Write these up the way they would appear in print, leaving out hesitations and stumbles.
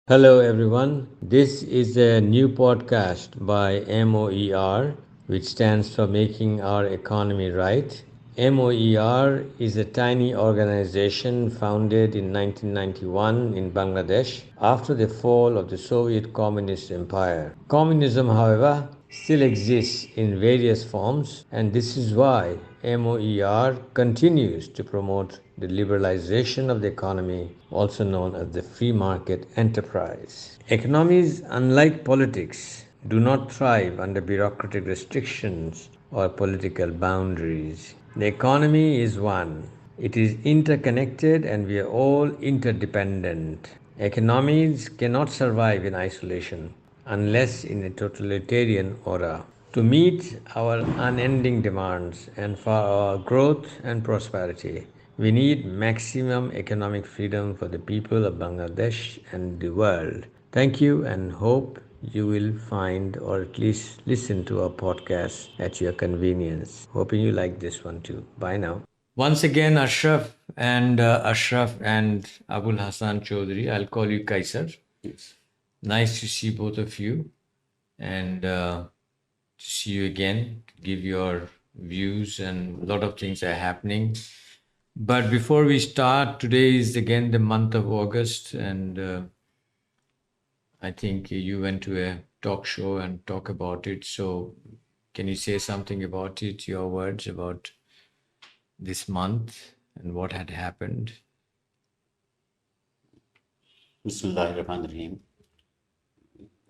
Hello, everyone. This is a new podcast by MOER, which stands for Making Our Economy Right. MOER is a tiny organization founded in 1991 in Bangladesh after the fall of the Soviet Communist Empire. Communism, however, still exists in various forms, and this is why MOER continues to promote the liberalization of the economy, also known as the free market enterprise. Economies, unlike politics, do not thrive under bureaucratic restrictions or political boundaries. The economy is one. It is interconnected and we are all interdependent. Economies cannot survive in isolation unless in a totalitarian aura. To meet our unending demands and for our growth and prosperity, we need maximum economic freedom for the people of Bangladesh and the world. Thank you and hope you will find or at least listen to our podcast at your convenience. Hoping you like this one too. Bye now. Once again, Ashraf and Abul Hassan Chaudhry. I'll call you Kaisar. Yes. Nice to see both of you and to see you again, give your views, and a lot of things are happening. But before we start, today is again the month of August, and I think you went to a talk show and talk about it. So, can you say something about it, your words about this month and what had happened? বিসমুল্লাহির রহমানির রহিম।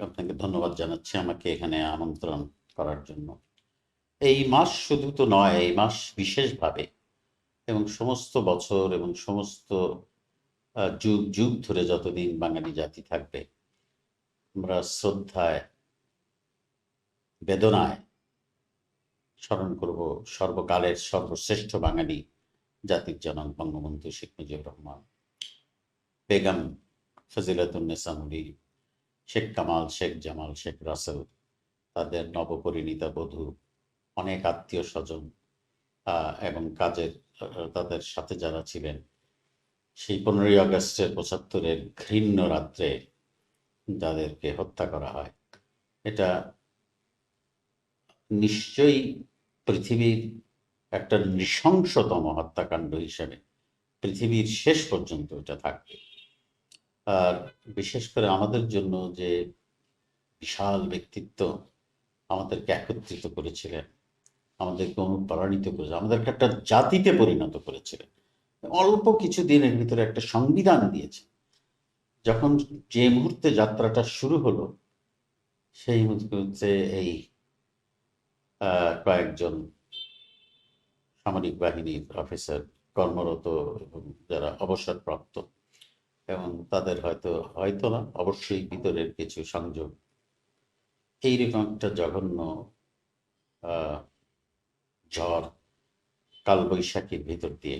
আপনাকে ধন্যবাদ জানাচ্ছি আমাকে এখানে আমন্ত্রণ করার জন্য। এই মাস শুধু তো নয়, এই মাস বিশেষভাবে এবং সমস্ত বছর এবং সমস্ত যুগ যুগ ধরে যতদিন বাঙালি জাতি থাকবে, আমরা শ্রদ্ধায় বেদনায় স্মরণ করব সর্বকালের সর্বশ্রেষ্ঠ বাঙালি জাতির জনক বঙ্গবন্ধু শেখ মুজিবুর রহমান, বেগম ফজিলাতুন্নেসা মুনির, শেখ কামাল, শেখ জামাল, শেখ রাসেল, তাদের নবপরিণীতা বধূ, অনেক আত্মীয় স্বজন এবং কাজের তাদের সাথে যারা ছিলেন, সেই 15ই আগস্টের 75-এর ঘৃণ্য রাত্রে যাদেরকে হত্যা করা হয়, এটা নিশ্চয়ই পৃথিবীর একটা নৃশংসতম হত্যাকাণ্ড হিসেবে পৃথিবীর শেষ পর্যন্ত এটা থাকবে। আর বিশেষ করে আমাদের জন্য যে বিশাল ব্যক্তিত্ব আমাদেরকে একত্রিত করেছিলেন, আমাদেরকে অনুপ্রাণিত করেছে, আমাদেরকে একটা জাতিতে পরিণত করেছিলেন, অল্প কিছু দিনের ভিতরে একটা সংবিধান দিয়েছে। যখন যে মুহূর্তে যাত্রাটা শুরু হলো, সেই মুহূর্তে এই কয়েকজন সামরিক বাহিনীর অফিসার কর্মরত এবং যারা অবসরপ্রাপ্ত, এবং তাদের হয়তো না, অবশ্যই ভিতরের কিছু সংযোগ, এইরকম একটা জঘন্য ঝড় কালবৈশাখীর ভিতর দিয়ে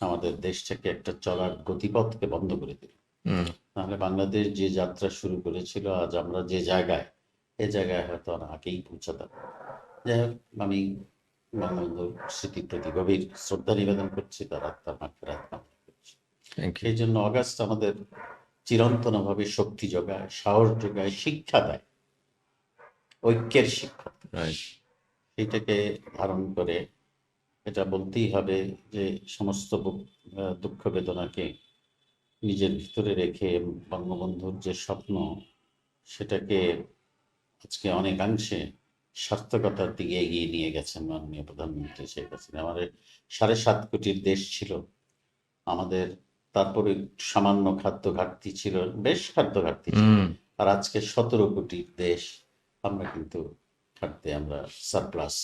আমাদের দেশটাকে একটা চলার গতিপথকে বন্ধ করে দিল। তাহলে বাংলাদেশ যে যাত্রা শুরু করেছিল, আজ আমরা যে জায়গায়, এ জায়গায় হয়তো আর আগেই পৌঁছাতাম। যাই হোক, আমি বঙ্গবন্ধুর স্মৃতির প্রতি গভীর শ্রদ্ধা নিবেদন করছি, তার আত্মার মাগফিরাত কামনা করছি। সেই জন্য অগাস্ট আমাদের চিরন্তনভাবে শক্তি যোগায়, সাহস যোগায়, শিক্ষা দেয়, ঐক্যের শিক্ষা। সেইটাকে ধারণ করে এটা বলতেই হবে যে সমস্ত দুঃখ বেদনাকে নিজের ভিতরে রেখে বঙ্গবন্ধুর যে স্বপ্ন, সেটাকে আজকে অনেকাংশে সার্থকতার দিকে এগিয়ে নিয়ে গেছেন মাননীয় প্রধানমন্ত্রী শেখ হাসিনা। আমাদের 7.5 কোটির দেশ ছিল আমাদের, তারপরে সামান্য খাদ্য ঘাটতি ছিল, বেশ খাদ্য ঘাটতি ছিল, আর আজকে 17 কোটির দেশ আমরা কিন্তু খাদ্যে আমরা সারপ্লাস।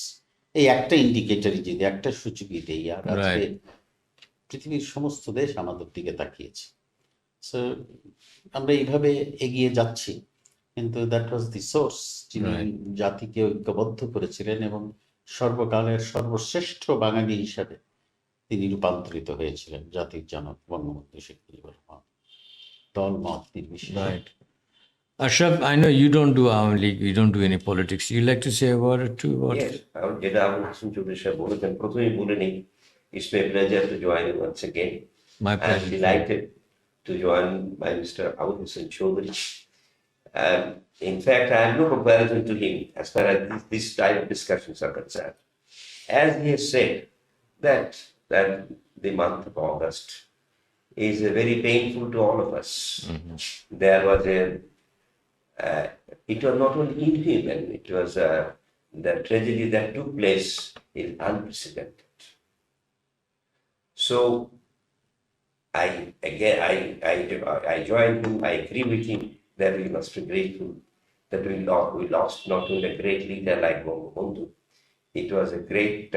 এই একটা ইন্ডিকেটরই যদি, একটা সূচকই দেই, আর আজকে পৃথিবীর সমস্ত দেশ আমাদের দিকে তাকিয়েছে। সো আমরা এইভাবে এগিয়ে যাচ্ছি, কিন্তু দ্যাট ওয়াজ দি সোর্স, যিনি জাতিকে ঐক্যবদ্ধ করেছিলেন এবং সর্বকালের সর্বশ্রেষ্ঠ বাঙালি হিসাবে তিনি রূপান্তরিত হয়েছিলেন জাতির জনক বঙ্গবন্ধু শেখ মুজিবুর রহমান, দল মত নির্বিশেষে। Ashraf, I know you don't do Awami League, you don't do any politics. You like to say a word or two about Yes, যেটা আবুল হাসান চৌধুরী সাহেব বলেছেন, প্রথমেই বলে নিই, it's my pleasure to join you once again. My pleasure. I'm delighted to join by Mr. Abu Hussain Chaudhary. In fact, I have no comparison to him as far as this type of discussions are concerned. As he has said, that the month of August is very painful to all of us. There was it was not only inhuman, it was the tragedy that took place is unprecedented. So I join him. I agree with him that we must be grateful that we lost not only a great leader like Bangabandhu. It was a great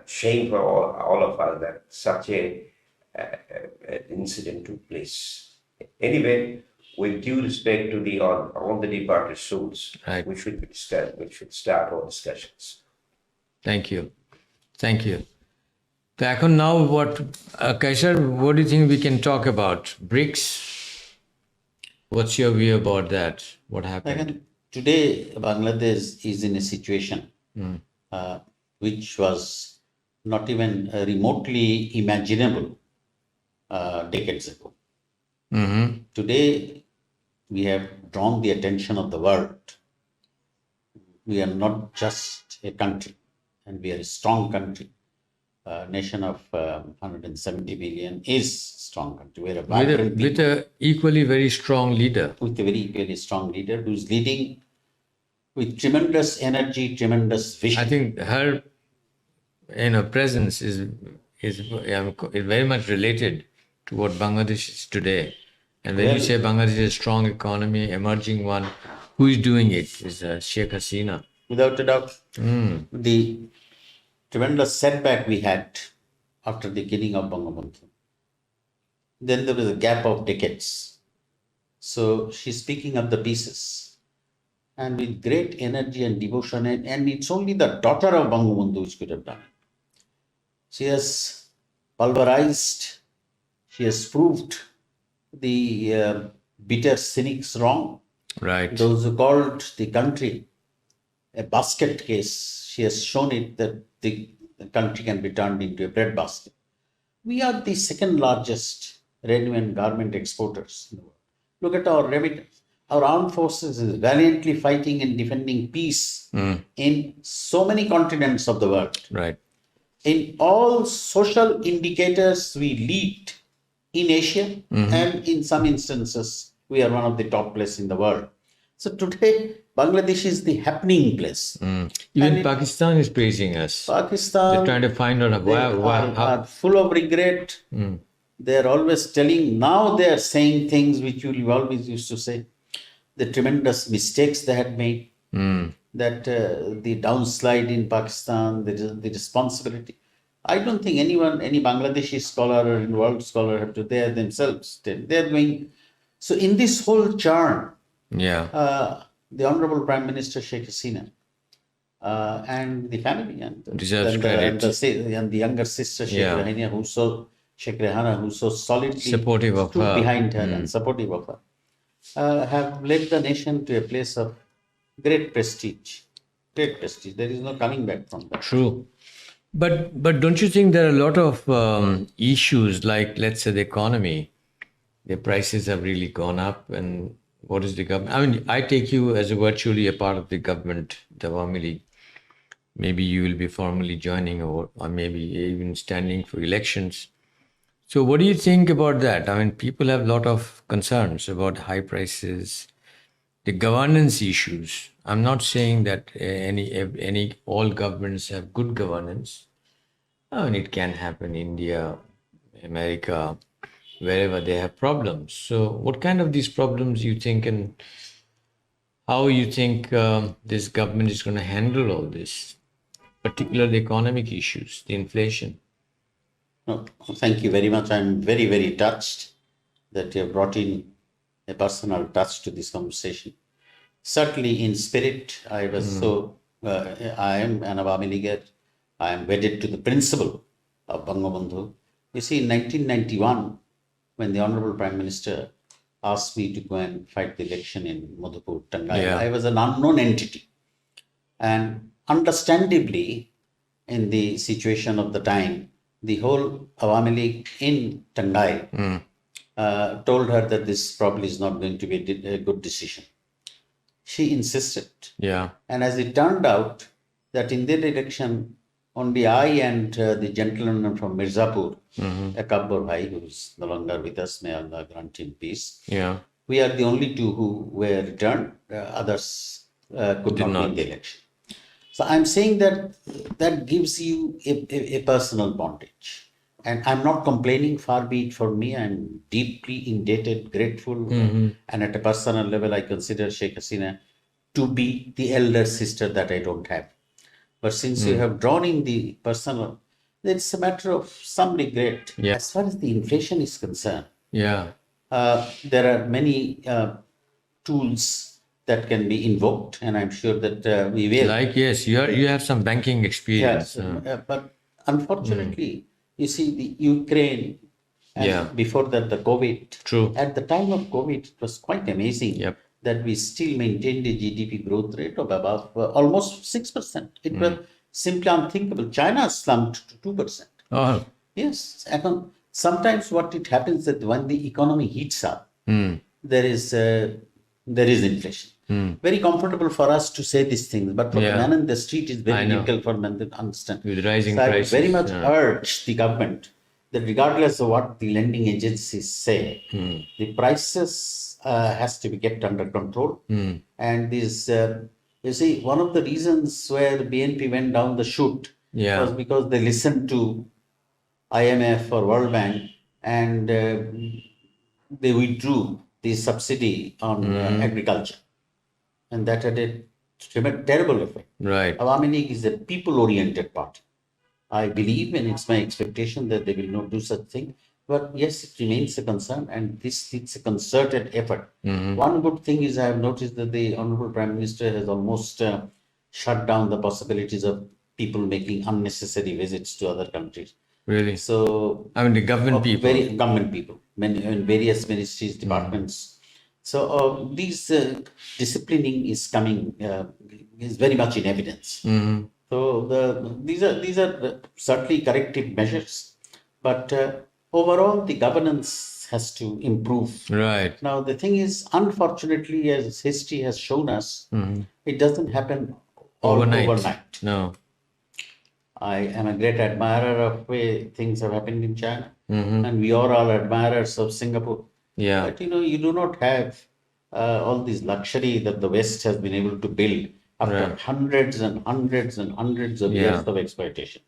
shame for all of us that such a incident took place. Anyway, with due respect to all the departed souls, Right. we should start our discussions. Thank you. Thank you. So এখন now what, Kaishar, what do you think we can talk about? BRICS? What's your view about that? What happened? Again, today, Bangladesh is in a situation which was not even remotely imaginable decades ago. Today, we have drawn the attention of the world. We are not just a country, and we are a strong country. Nation of 170 million is a strong country. We're a vibrant With a equally very strong leader. with a very strong leader who's leading with tremendous energy, tremendous vision. I think her presence is very much related to what Bangladesh is today. And when you say Bangladesh is a strong economy, emerging one, who is doing it? Is Sheikh Hasina. Without a doubt, the tremendous setback we had after the killing of Bangabandhu. Then there was a gap of decades. So she's picking up the pieces. And with great energy and devotion, and it's only the daughter of Bangabandhu which could have done it. She has pulverized, she has proved the bitter cynics wrong. Right. Those who called the country a basket case, she has shown it that the country can be turned into a breadbasket. We are the second largest revenue and garment exporters in the world. Look at our remittance. Our armed forces is valiantly fighting and defending peace in so many continents of the world. Right. In all social indicators, we lead in Asia, and in some instances, we are one of the top places in the world. So today, Bangladesh is the happening place. Even Pakistan is praising us. Pakistan, They're trying to find out are full of regret. They are always telling, now they are saying things which you always used to say, the tremendous mistakes they had made, that the downslide in Pakistan, the responsibility. I don't think any Bangladeshi scholar or world scholar have to, they are themselves, they're going. So in this whole churn, the Honorable Prime Minister Sheikh Hasina and the family and deserves credit. And the younger sister Sheikh Rehana, who so solidly supportive of stood her. behind her and supportive of her, have led the nation to a place of great prestige. Great prestige. There is no coming back from that. True. But don't you think there are a lot of issues like, let's say, the economy? The prices have really gone up, and what is the government? I mean, I take you as virtually a part of the government, the Awami League. Maybe you will be formally joining or maybe even standing for elections. So what do you think about that? I mean, people have a lot of concerns about high prices, the governance issues. I'm not saying that all governments have good governance. I mean, it can happen in India, America, wherever they have problems. So what kind of these problems you think, and how you think this government is going to handle all this, particularly the economic issues, the inflation? No, thank you very much. I'm very touched that you have brought in a personal touch to this conversation. Certainly in spirit, I was I am an Awami Leaguer. I am wedded to the principle of Bangabandhu. You see, in 1991, when the Honorable Prime Minister asked me to go and fight the election in Madhupur, Tangai, I was an unknown entity. And understandably, in the situation of the time, the whole Awami League in Tangai told her that this probably is not going to be a good decision. She insisted. Yeah. And as it turned out, that in that election, only I and the gentleman from Mirzapur, Akabbar Bhai, who is no longer with us, may Allah grant him peace. Yeah. We are the only two who were returned. Others could Did not not. win the election. So I'm saying that that gives you a personal bondage. And I'm not complaining, far be it from me. I'm deeply indebted, grateful. And at a personal level, I consider Sheikh Hasina to be the elder sister that I don't have. But since you have drawn in the personal, then it's a matter of some regret. Yeah. As far as the inflation is concerned, Yeah. there are many tools that can be invoked, and I'm sure that we will. Like, yes, you have some banking experience. Yes, but unfortunately, you see the Ukraine, and Yeah. before that the COVID. True. At the time of COVID, it was quite amazing Yep. that we still maintained a GDP growth rate of above almost 6%. It was simply unthinkable. China slumped to 2%. Oh. Yes, and sometimes what it happens that when the economy heats up, there is inflation. Very comfortable for us to say these things, but for the Yeah. man in the street, it's very I know. difficult for men to understand. With rising So I prices, very much yeah. urge the government that regardless of what the lending agencies say, the prices has to be kept under control. And this, you see, one of the reasons where BNP went down the chute Yeah. was because they listened to IMF or World Bank, and they withdrew the subsidy on agriculture, and that had a terrible effect. Right. Awami League is a people-oriented party. I believe, and it's my expectation that they will not do such thing. But yes, it remains a concern, and it's a concerted effort. One good thing is I have noticed that the Honorable Prime Minister has almost shut down the possibilities of people making unnecessary visits to other countries. Really. So I mean, the government people. government people, in various ministries, departments. So these disciplining is coming, is very much in evidence. So these are certainly corrective measures, but overall the governance has to improve. Right. Now the thing is, unfortunately, as history has shown us, it doesn't happen overnight. No. I am a great admirer of way things have happened in China, and we are all admirers of Singapore. Yeah. But you do not have all this luxury that the West has been able to build after hundreds and hundreds and hundreds of years of exploitation.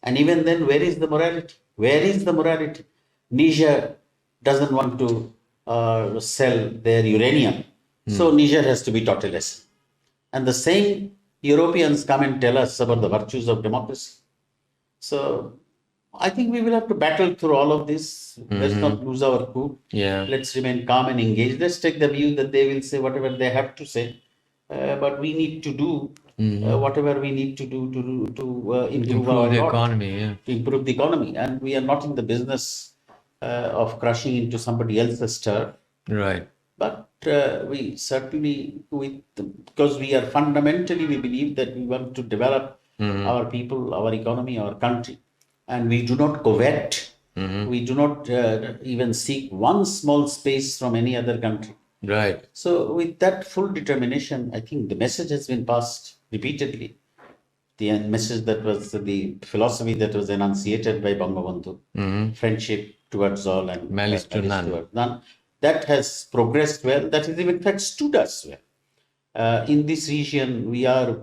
And even then, where is the morality? Where is the morality? Niger doesn't want to sell their uranium, so Niger has to be taught a lesson. And the same Europeans come and tell us about the virtues of democracy. So I think we will have to battle through all of this. Let's not lose our cool. Yeah. Let's remain calm and engaged. Let's take the view that they will say whatever they have to say, but we need to do whatever we need to do to improve our the lot, economy. Yeah. to improve the economy. And we are not in the business of crushing into somebody else's turf. Right. But we certainly, because we are fundamentally, we believe that we want to develop our people, our economy, our country. And we do not covet, we do not even seek one small space from any other country. Right. So with that full determination, I think the message has been passed repeatedly. The message that was the philosophy that was enunciated by Bangabandhu, friendship towards all and Malice to none. towards none. That has progressed well. That has in fact stood us well. In this region, we are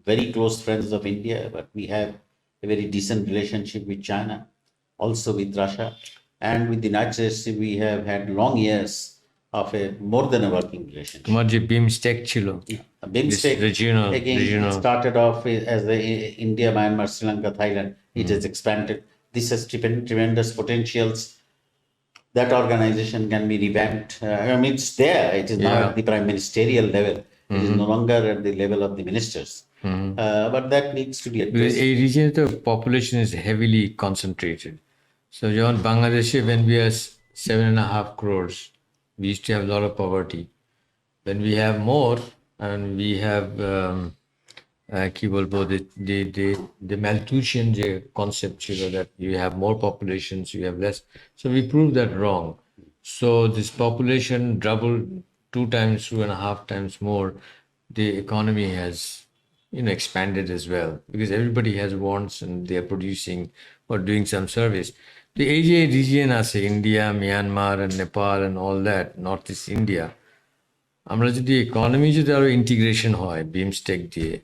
very close friends of India, but we have a very decent relationship with China, also with Russia, and with the United States. We have had long years of a more than a working relationship. তোমার যে BIMSTEC ছিল, BIMSTEC regional started off as the India, Myanmar, Sri Lanka, Thailand. It has expanded. This has tremendous potentials. That organization can be revamped. I mean, it's there. It is now at the prime ministerial level. It is no longer at the level of the ministers. But that needs to be addressed. এই region the population is heavily concentrated. So যেমন বাংলাদেশে when we are 7.5 crores, we used to have a lot of poverty. When we have more and we have কি বলবো the Malthusian যে concept ছিল that you have more populations, you have less. So we proved that wrong. So this population doubled 2 times, 2.5 times more. The economy has, expanded as well because everybody has wants and they are producing or doing some service. The AJ region as India, Myanmar and Nepal and all that, Northeast India, আমরা যদি economy যদি আরো integration হয় BIMSTEC দিয়ে,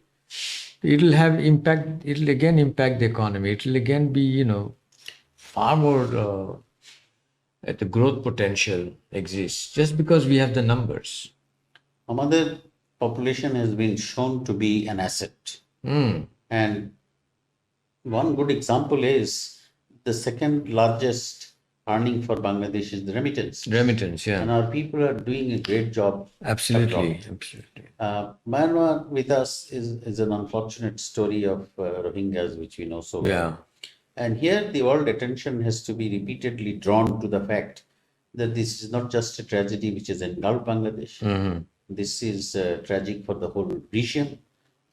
it'll have impact, it'll again impact the economy. It'll again be, far more the growth potential exists just because we have the numbers. আমাদের population has been shown to be an asset. And one good example is the second largest earning for Bangladesh is the remittance. Remittance, yeah. And our people are doing a great job. Absolutely. Myanmar with us is an unfortunate story of Rohingyas, which we know so well. Yeah. And here the world attention has to be repeatedly drawn to the fact that this is not just a tragedy which has engulfed Bangladesh. This is tragic for the whole region,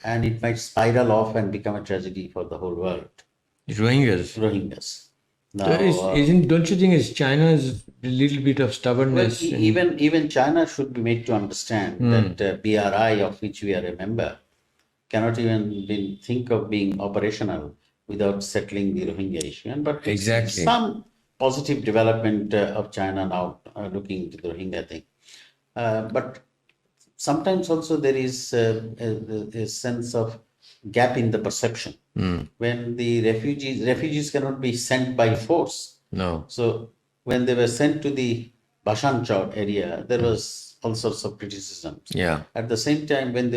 and it might spiral off and become a tragedy for the whole world. Rohingyas. Now, Don't you think it's China's little bit of stubbornness? Even China should be made to understand that BRI, of which we are a member, cannot even think of being operational without settling the Rohingya issue. But exactly, some positive development of China now looking into the Rohingya thing. But sometimes also there is a sense of gap in the perception. When the refugees cannot be sent by force. No. So when they were sent to the Bashan Chowd area, there was all sorts of criticisms. Yeah. At the same time, when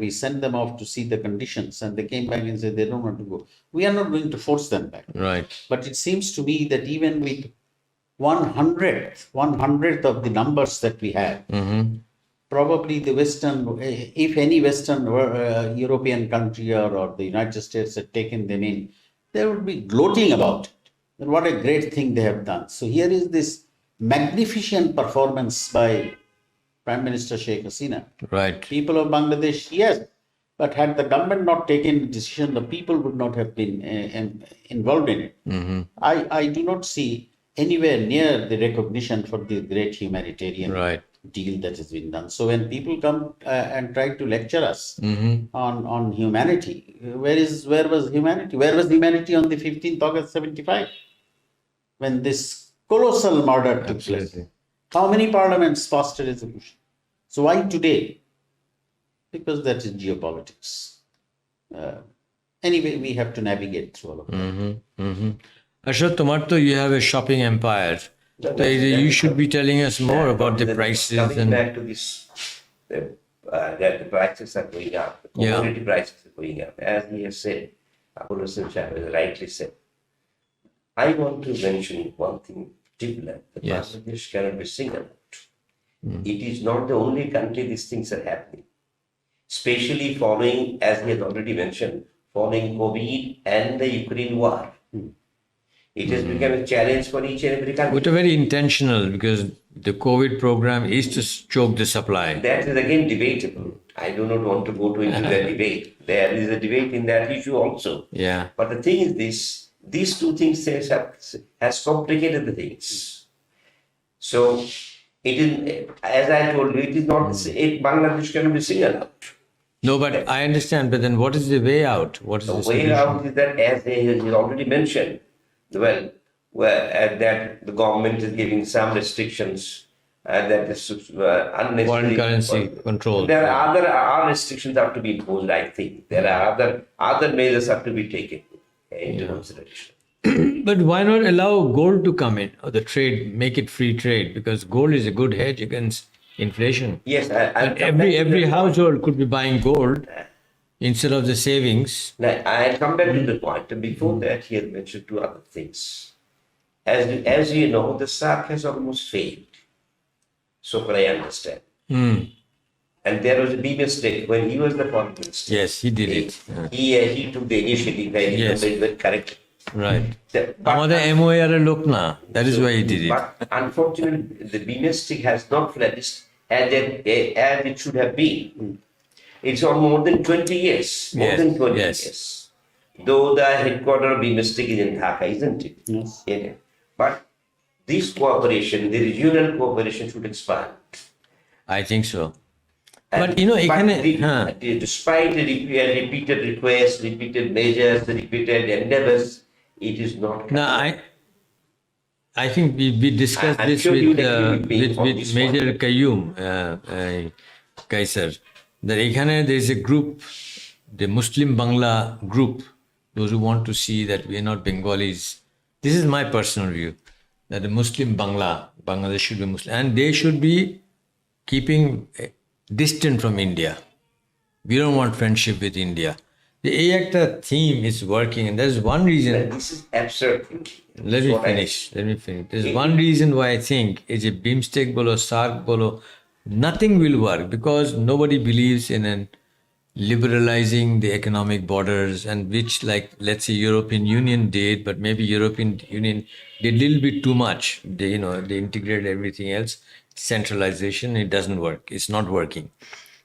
we sent them off to see the conditions and they came back and said they don't want to go, we are not going to force them back. Right. But it seems to me that even with 100th of the numbers that we have, probably the Western, if any Western European country or the United States had taken them in, they would be gloating about it. And what a great thing they have done. So here is this magnificent performance by Prime Minister Sheikh Hasina. Right. People of Bangladesh, yes, but had the government not taken the decision, the people would not have been involved in it. I do not see anywhere near the recognition for the great humanitarian deal that has been done. So when people come and try to lecture us on humanity, where was humanity? Where was humanity on the 15th August 75? When this colossal murder took place? How many parliaments passed a resolution? So why today? Because that is geopolitics. Anyway, we have to navigate through all of that. Ashok Tomato, you have a shopping empire. You should be telling us more about the prices. Coming back to this, that the prices are going up, the commodity prices are going up. As he has said, Abul Hassan Shah has rightly said. I want to mention one thing particular. Bangladesh cannot be singled out. It is not the only country these things are happening. Especially following, as he has already mentioned, following COVID and the Ukraine war. It has become a challenge for each and every country. Which are very intentional because the COVID program is to choke the supply. That is again debatable. I do not want to go into that debate. There is a debate in that issue also. Yeah. But the thing is this, these two things has complicated the things. So it is, as I told you, it is not, Bangladesh cannot be singled out. No, but I understand. But then what is the way out? What is the way solution? out is that, as he has already mentioned, that the government is giving some restrictions that is unnecessary. Foreign currency control. There are other restrictions have to be imposed, I think. There are other measures have to be taken into consideration. But why not allow gold to come in, or the trade, make it free trade? Because gold is a good hedge against inflation. Yes, and every household could be buying gold instead of the savings. Now, I'll come back to the point. Before that, he had mentioned two other things. As you know, the SARC has almost failed, so far I understand. And there was a big mistake when he was the foreign minister. Yes, he did it. He took the initiative and he did it correctly. Right. Amader MOAR lok na. That is why he did it. But unfortunately, the BIMSTEC has not flourished as it should have been. It's on more than 20 years. More than 20 years. Though the headquarters of BIMSTEC is in Dhaka, isn't it? Yes. Yeah. But this cooperation, the regional cooperation should expand. I think so. And- But you know, despite the repeated requests, repeated measures, repeated endeavors, it is not. no, I think we discussed I'm this sure you with will agree with me on with this Major Qayyum Kaiser. That ekhane there is a group, the Muslim Bangla group, those who want to see that we are not Bengalis. This is my personal view, that the Muslim Bangladesh should be Muslim, and they should be keeping distant from India. We don't want friendship with India. The ACTA theme is working, and there's one reason. This is absurd thinking. Let me finish. There's one reason why I think is a BIMSTEC bolo, SARC bolo, nothing will work because nobody believes in an liberalizing the economic borders, and which, like, let's say European Union did, but maybe European Union did a little bit too much. They integrated everything else. Centralization, it doesn't work. It's not working.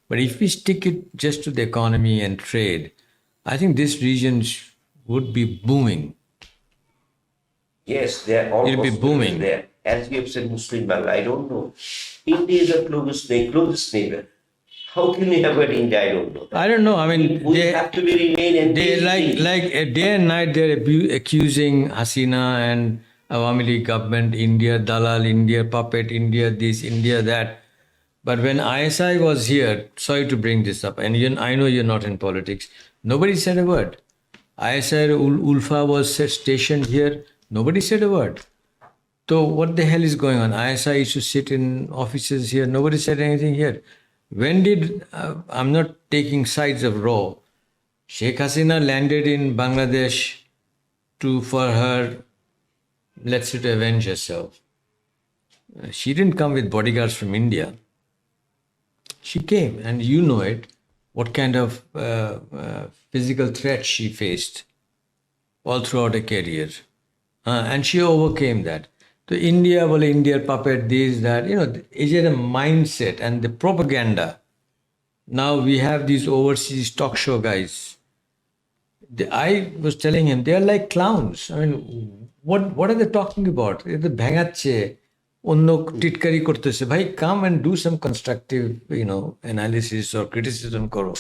But if we stick it just to the economy and trade, I think this region would be booming. Yes, they are all It'll be booming. there. As you have said, Muslim Bangla, I don't know. India is the closest neighbor. How can we avoid India? I don't know. I don't know. I mean, We have to remain and they like day and night they're accusing Hasina and Awami League government, India, Dalal, India, puppet, India, this, India, that. But when ISI was here, sorry to bring this up, and I know you're not in politics, nobody said a word. ISI Ulfa was stationed here, nobody said a word. So what the hell is going on? ISI used to sit in offices here, nobody said anything here. When did, I'm not taking sides of raw, Sheikh Hasina landed in Bangladesh for her, let's say, to avenge herself. She didn't come with bodyguards from India. She came, and you know it, what kind of physical threat she faced all throughout her career. And she overcame that. So India puppet, this, that, is it a mindset and the propaganda. Now we have these overseas talk show guys. I was telling him, they're like clowns. I mean, what are they talking about? The bhangache. Titkari kortese. Bhai, come and do some constructive, analysis or criticism karo.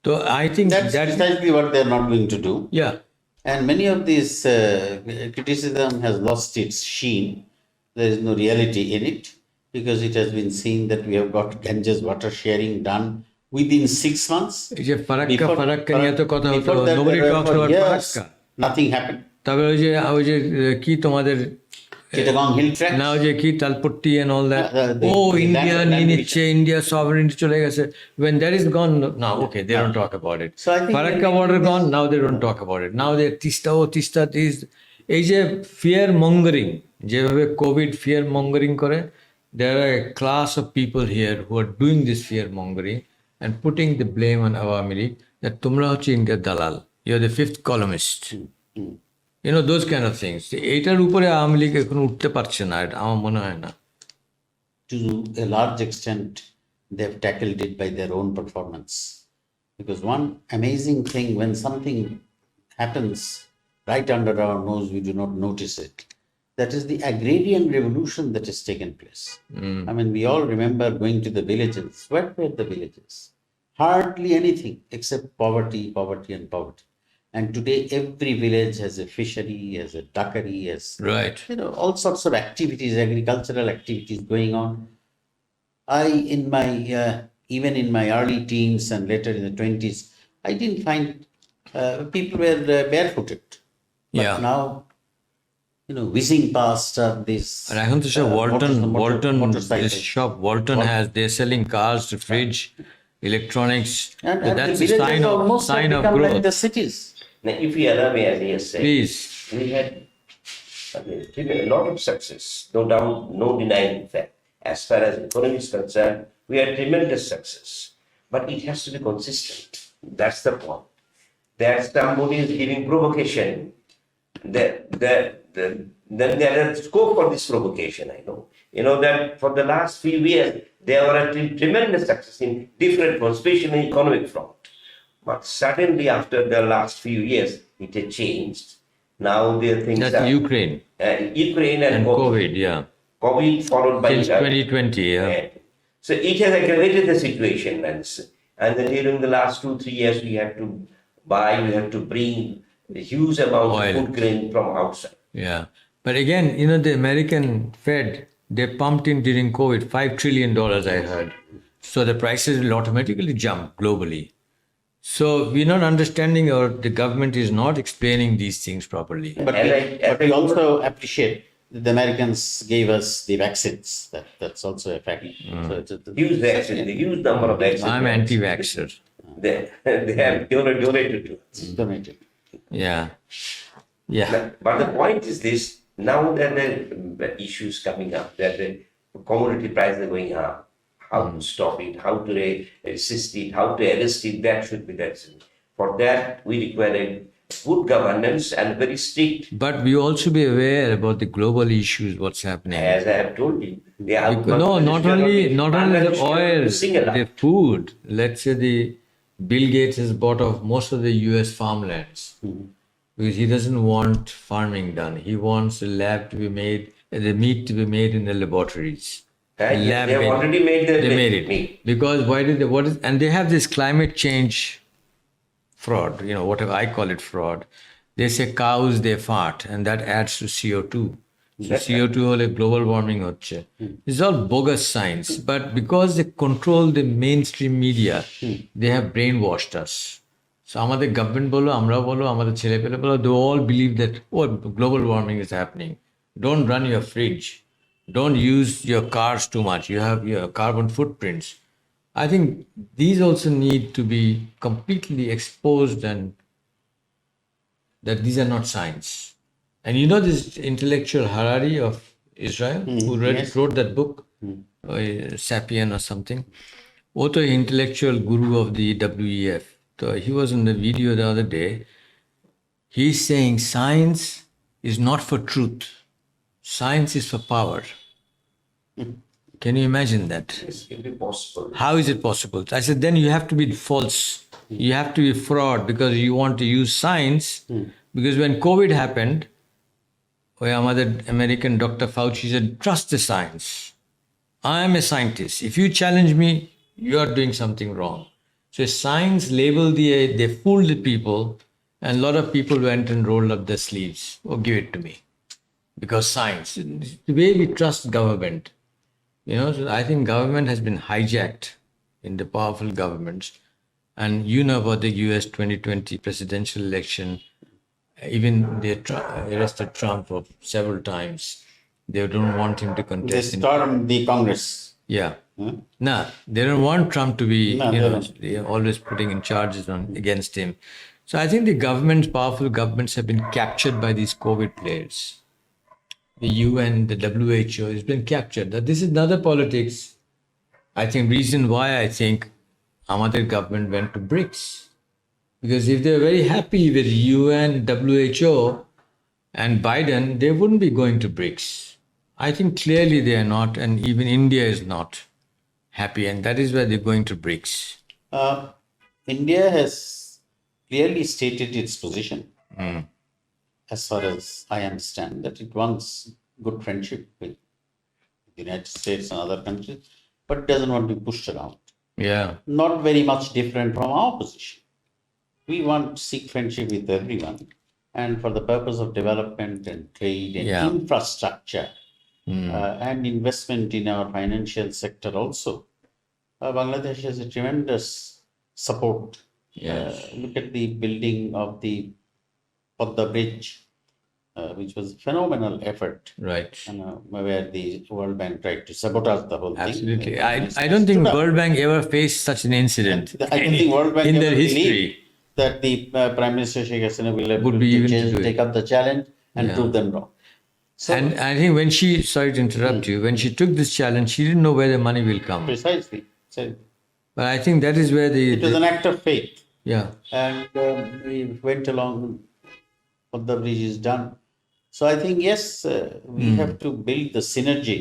So I think That's precisely what they're not going to do. Yeah. And many of these criticism has lost its sheen. There is no reality in it because it has been seen that we have got Ganges water sharing done within 6 months. Before that, nobody talks about years, Farakka. nothing happened. Chittagong Hill Tracks. Now ki Talpatti and all that. India sovereignty. When that is gone, now okay, they don't talk about it. So I think Farakka water gone, now they don't talk about it. Now they're Tista, this. Is a fear mongering. COVID fear mongering kore. There are a class of people here who are doing this fear mongering and putting the blame on Awami League that tumra hoche India dalal. You're the fifth columnist. Those kind of things. এটার উপরে আওয়ামী লীগ এখন উঠতে পারছে না, এটা আমার মনে হয় না. To a large extent, they've tackled it by their own performance. Because one amazing thing, when something happens right under our nose, we do not notice it. That is the agrarian revolution that has taken place. I mean, we all remember going to the villages. What were the villages? Hardly anything except poverty, and poverty. And today, every village has a fishery, has a duckery, has Right. All sorts of activities, agricultural activities going on. Even in my early teens and later in the 20s, I didn't find people were barefooted. But now, whizzing past this. And I to say Walton, motorcycles. this shop, Walton they're selling cars, the fridge, electronics. And That's the a sign almost of become growth. like the cities. Now, if you allow me, as he has said, Please. we had a lot of success, no doubt, no denying in fact. As far as economy is concerned, we had tremendous success. But it has to be consistent. That's the point. That somebody is giving provocation. Then there is scope for this provocation, I know. That for the last few years, there were a tremendous success in different fronts, especially in economic front. But suddenly, after the last few years, it had changed. Now their things That's are Ukraine Ukraine and and COVID. COVID, yeah. COVID followed by Since Iraq. 2020, yeah. And so it has aggravated the situation, and then during the last 2-3 years we have to bring a huge amount Oil. of food grain from outside. Yeah. But again, you know, the American Fed, they pumped in during COVID $5 trillion, I heard. So the prices will automatically jump globally. So we're not understanding, or the government is not explaining these things properly. But we also appreciate that the Americans gave us the vaccines. That's also a fact. So it's Huge vaccine, the huge number of vaccines. I'm anti-vaxxer. They have donated to us. donated. Yeah. Yeah. But the point is this: now that the issues coming up, that the commodity prices are going up, how to stop it, how to resist it, how to arrest it, that should be that. For that, we require a good governance and very strict. But we also be aware about the global issues, what's happening. As I have told you, they are No, not only the oil, single the food. Let's say the Bill Gates has bought off most of the US farmlands because he doesn't want farming done. He wants the lab to be made, the meat to be made in the laboratories. They Lab have made- already made the They made it meat. because why did they? What is? And they have this climate change fraud. You know, whatever I call it fraud. They say cows they fart, and that adds to CO2. So CO2 হলে global warming হচ্ছে. It's all bogus science, but because they control the mainstream media, they have brainwashed us. So আমাদের government বলো, আমরা বলো, আমাদের ছেলেপেলে বলো, they all believe that global warming is happening. Don't run your fridge. Don't use your cars too much. You have your carbon footprints. I think these also need to be completely exposed, and that these are not science. And you know this intellectual Harari of Israel, who wrote that book, Sapien or something. Also intellectual guru of the WEF. So he was in the video the other day. He's saying science is not for truth. Science is for power. Can you imagine that? It can be possible. How is it possible? I said, then you have to be false. You have to be fraud because you want to use science. Because when COVID happened, আমাদের American Dr. Fauci said, trust the science. I am a scientist. If you challenge me, you are doing something wrong. So science labeled they fooled the people, and a lot of people went and rolled up their sleeves. Oh, give it to me. Because science, the way we trust government. You know, so I think government has been hijacked in the powerful governments. And you know about the US 2020 presidential election. Even they arrested Trump for several times. They don't want him to They contest. stormed the Congress. Yeah. No, they don't want Trump to be, No, you they know, don't. they are always putting in charges against him. So I think the powerful governments have been captured by these COVID players. The UN, the WHO has been captured. That this is another politics. I think reason why I think আমাদের government went to BRICS. Because if they're very happy with UN, WHO, and Biden, they wouldn't be going to BRICS. I think clearly they are not, and even India is not happy, and that is why they're going to BRICS. India has clearly stated its position, as far as I understand, that it wants good friendship with the United States and other countries, but doesn't want to be pushed around. Yeah. Not very much different from our position. We want to seek friendship with everyone, and for the purpose of development and trade and Yeah. infrastructure and investment in our financial sector also. Bangladesh has a tremendous support. Yes. Look at the building of the Podda Bridge, which was a phenomenal effort, Right. where the World Bank tried to sabotage the whole Absolutely. thing. I don't think Stood up. World Bank ever faced such an incident I don't think World Bank in ever their history. believed that the Prime Minister Sheikh Hasina will have Would be even to do it. take up the challenge and Yeah. prove them wrong. So And I think when she, sorry to interrupt you, when she took this challenge, she didn't know where the money will come. precisely, so But I think that is where it was an act of faith, yeah. and we went along. What the bridge is done. So I think yes, we have to build the synergy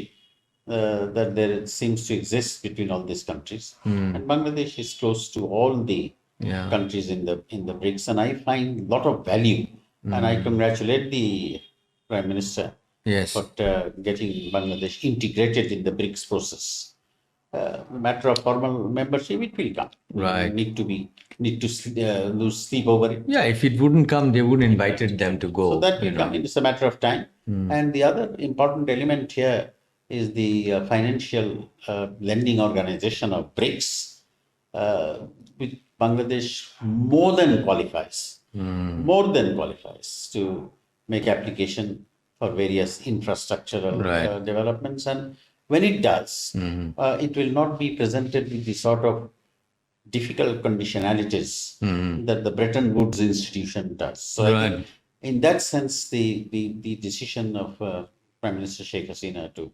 that there seems to exist between all these countries, and Bangladesh is close to all the Yeah. countries in the BRICS, and I find a lot of value And I congratulate the Prime Minister Yes. for getting Bangladesh integrated in the BRICS process. Matter of formal membership, it will come. Right. We need to lose sleep over it. Yeah, if it wouldn't come, they wouldn't invited them to go. So that you will know. come. It's a matter of time. And the other important element here is the financial lending organization of BRICS, which Bangladesh more than qualifies to make application for various infrastructural Right. developments. And when it does, it will not be presented with the sort of difficult conditionalities that the Bretton Woods institution does. So I Right. think in that sense, the decision of Prime Minister Sheikh Hasina to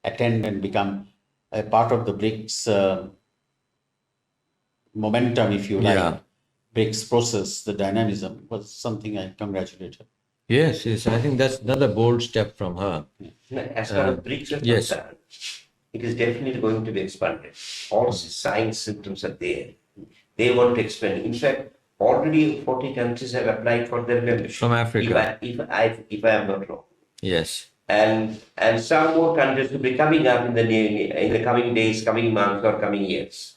attend and become a part of the BRICS momentum, if you like, Yeah. BRICS process, the dynamism, was something I congratulate her. Yes, I think that's another bold step from her. As far as BRICS are yes. concerned, it is definitely going to be expanded. All signs, symptoms are there. They want to expand. In fact, already 40 countries have applied for their membership. From Africa. If I am not wrong. Yes. And some more countries will be coming up in the coming days, coming months, or coming years.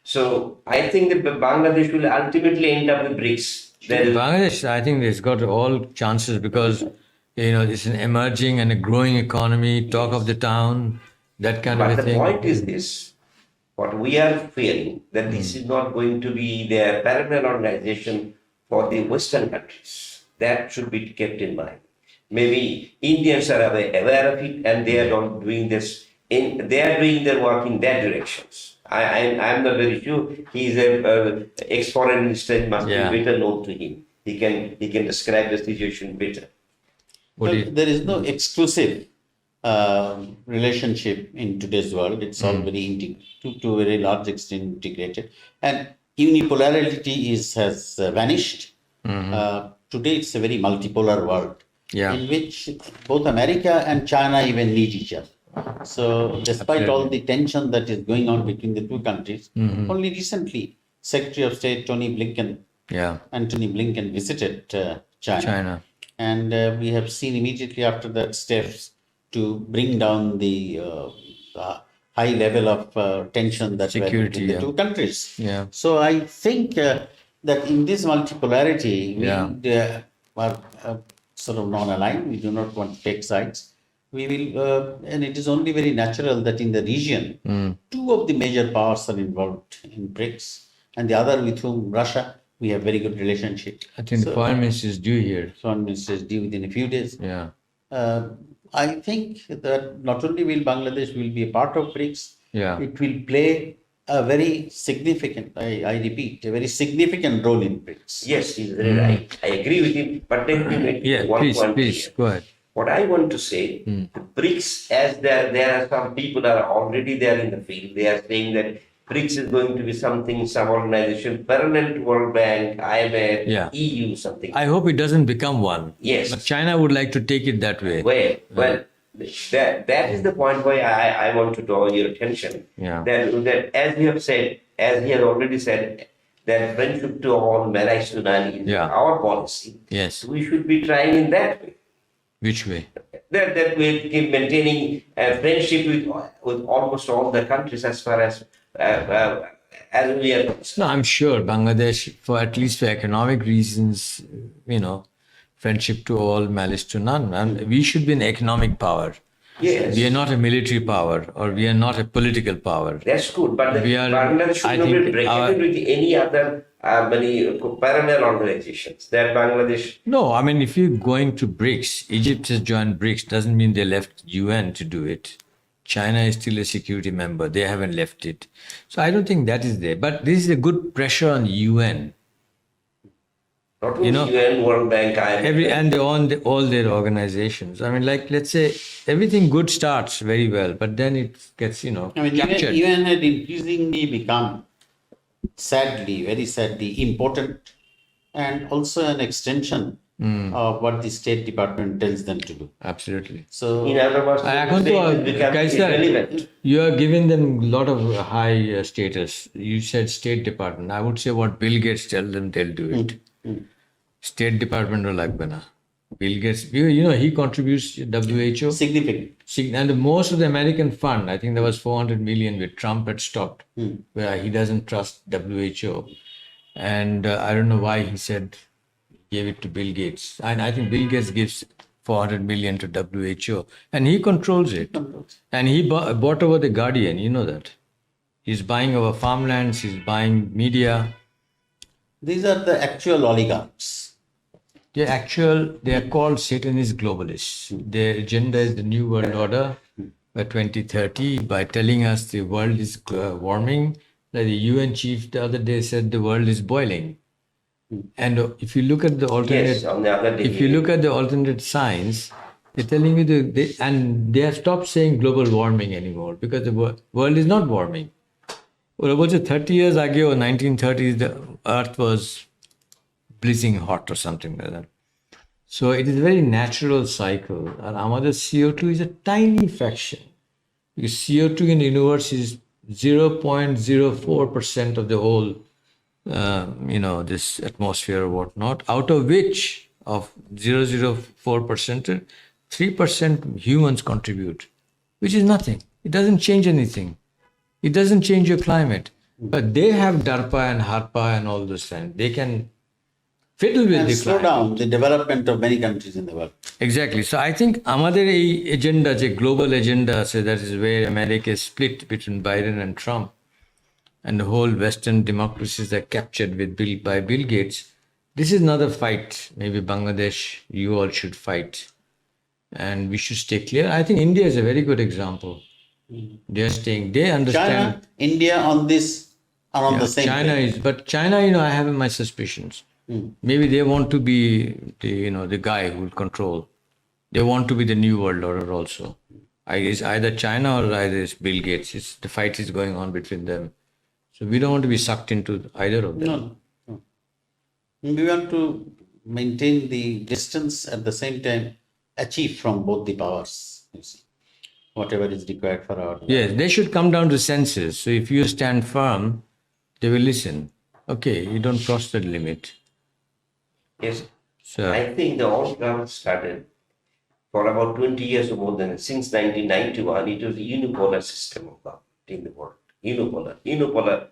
So I think that Bangladesh will ultimately end up with BRICS. Bangladesh, I think it's got all chances because it's an emerging and a growing economy, talk of the town, that kind of a But the thing. point is this: what we are fearing that this is not going to be their parallel organization for the Western countries. That should be kept in mind. Maybe Indians are aware of it and they are not doing this. They are doing their work in their directions. I'm not very sure. He is a ex-foreign minister. It must be better known to him. He can describe the situation better. There is no exclusive relationship in today's world. It's all very to a very large extent integrated, and unipolarity has vanished. Today, it's a very multipolar world in which both America and China even need each other. So, despite all the tension that is going on between the two countries, only recently, Secretary of State Anthony Blinken visited China. And we have seen immediately after that steps to bring down the high level of tension that were between the two countries. So I think that in this multipolarity, we are sort of non-aligned. We do not want to take sides. We will, and it is only very natural that in the region, two of the major powers are involved in BRICS, and the other with whom, Russia, we have very good relationship. I think the foreign minister is due here. Foreign minister is due within a few days. Yeah. I think that not only will Bangladesh will be a part of BRICS, it will play a very significant, I repeat, a very significant role in BRICS. Yes, he's very right. I agree with him. But let me make one point please, go ahead. What I want to say, the BRICS, as there are some people are already there in the field, they are saying that BRICS is going to be some organization parallel to World Bank, IMF, EU, something. I hope it doesn't become one. Yes. But China would like to take it that way. Well, that is the point why I want to draw your attention. That as you have said, as he has already said, that friendship to all marriage to none is our policy. Yes. We should be trying in that way. Which way? That we keep maintaining a friendship with almost all the countries as far as we are concerned. No, I'm sure Bangladesh, at least for economic reasons, friendship to all, malice to none. And we should be an economic power. Yes. We are not a military power or we are not a political power. That's good, but Bangladesh should not be bracketed with any other parallel organizations that Bangladesh. No, I mean, if you're going to BRICS, Egypt has joined BRICS, doesn't mean they left UN to do it. China is still a security member. They haven't left it. So I don't think that is there. But this is a good pressure on UN. Not only UN, World Bank, IMF. And all their organizations. I mean, like, let's say everything good starts very well, but then it gets, captured. UN had increasingly become, very sadly, important and also an extension of what the State Department tells them to do. Absolutely. So, in other words, you are giving them a lot of high status. You said State Department. I would say what Bill Gates tells them, they'll do it. State Department or লাগবে না. Bill Gates, he contributes to WHO. Significant. And most of the American fund, I think there was 400 million which Trump had stopped, where he doesn't trust WHO. And I don't know why he said, gave it to Bill Gates. And I think Bill Gates gives 400 million to WHO and he controls it. And he bought over the Guardian, you know that. He's buying over farmlands, he's buying media. These are the actual oligarchs. They are called Satanist globalists. Their agenda is the New World Order by 2030 by telling us the world is warming. Like the UN chief the other day said the world is boiling. And if you look at the alternate, Yes, on the other day. if you look at the alternate science, they're telling you and they have stopped saying global warming anymore because the world is not warming. Well, about 30 years ago, 1930s, the Earth was blizzing hot or something like that. So it is a very natural cycle. And our CO2 is a tiny fraction. Because CO2 in the universe is 0.04% of the whole, this atmosphere or whatnot, out of which, of 0.04%, 3% humans contribute, which is nothing. It doesn't change anything. It doesn't change your climate. But they have DARPA and HARPA and all those things. They can fiddle with And the slow climate. down the development of many countries in the world. Exactly. So I think আমাদের এই agenda, যে global agenda আছে, that is where America is split between Biden and Trump, and the whole Western democracies are captured by Bill Gates. This is another fight. Maybe Bangladesh, you all should fight, and we should stay clear. I think India is a very good example. They understand. China, India on this are on the same China page. is, but China, I have my suspicions. Maybe they want to be the guy who will control. They want to be the new world order also. It's either China or either it's Bill Gates. The fight is going on between them. So we don't want to be sucked into either of them. No. We want to maintain the distance at the same time achieve from both the powers. You see, whatever is required for our. Yes, they should come down to senses. So if you stand firm, they will listen. Okay, you don't cross the limit. Yes. So I think the whole ground started for about 20 years or more than since 1991. It was a unipolar system of government in the world. Unipolar.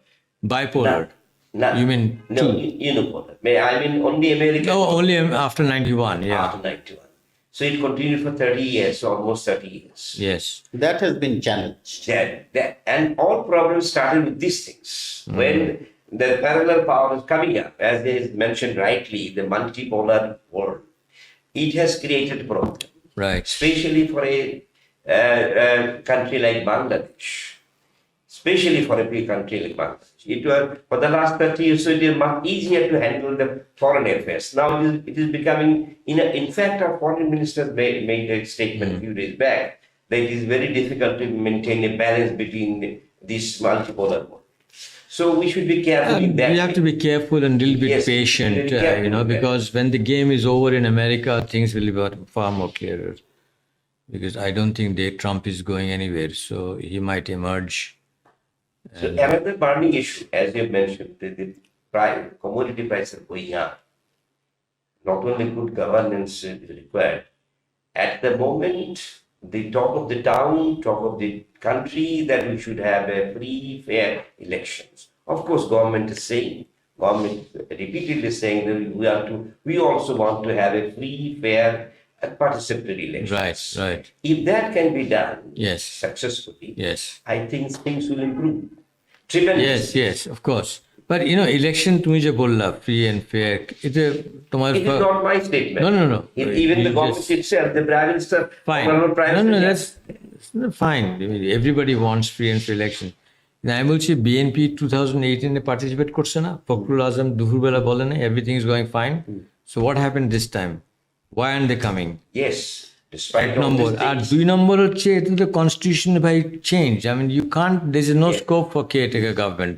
bipolar. Not, You mean no, two? unipolar. I mean only America. No, only after 91. Yeah. After 91. So it continued for 30 years, almost 30 years. Yes. That has been challenged. And all problems started with these things. When the parallel power is coming up, as they mentioned rightly, the multipolar world, it has created a problem, Right. especially for a country like Bangladesh. Especially for a big country like Bangladesh. It was for the last 30 years, so it is much easier to handle the foreign affairs. Now it is becoming, in fact, our foreign minister made a statement a few days back that it is very difficult to maintain a balance between this multipolar world. So we should be careful in that. We have to be careful and a little bit Yes, patient, very careful with that. because when the game is over in America, things will be far more clearer. Because I don't think Trump is going anywhere, so he might emerge. So another burning issue, as you mentioned, the commodity prices are going up. Not only good governance is required. At the moment, the talk of the town, talk of the country, that we should have a free, fair elections. Of course, government repeatedly saying that we also want to have a free, fair, and participatory elections. Right. If that can be done Yes. successfully, Yes. I think things will improve. Tremendously. Yes, of course. But election তুমি যে বললা free and fair, এটা তোমার It is not my statement. No. Even You the government just- itself, the Prime Minister, Fine. former Prime No, Minister, that's fine. I mean, everybody wants free and fair election. আমি বলছি BNP 2018 participate করছে না, ফখরুল আজম দুপুরবেলা বলে না everything is going fine. So what happened this time? Why aren't they coming? yes, despite এক all number these R things, 2 নম্বর হচ্ছে এটা তো constitution by change. I mean you can't, there is no Yeah. scope for caretaker government.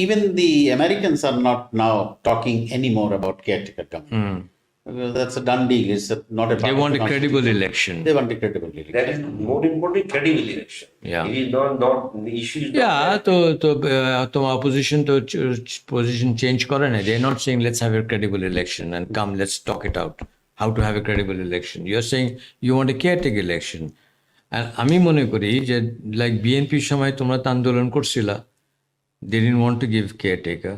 Even the Americans are not now talking anymore about caretaker government. Because that's a done deal. It's not a They part of want the a credible Constitution. election. They want a credible election. That is more important, credible election. Yeah. It is not the issue is not Yeah, that. তো opposition to position change করে না. They're not saying let's have a credible election and come let's talk it out. How to have a credible election? You're saying you want a caretaker election. And আমি মনে করি যে like বিএনপির সময় তোমরা তো আন্দোলন করছিলা. They didn't want to give caretaker.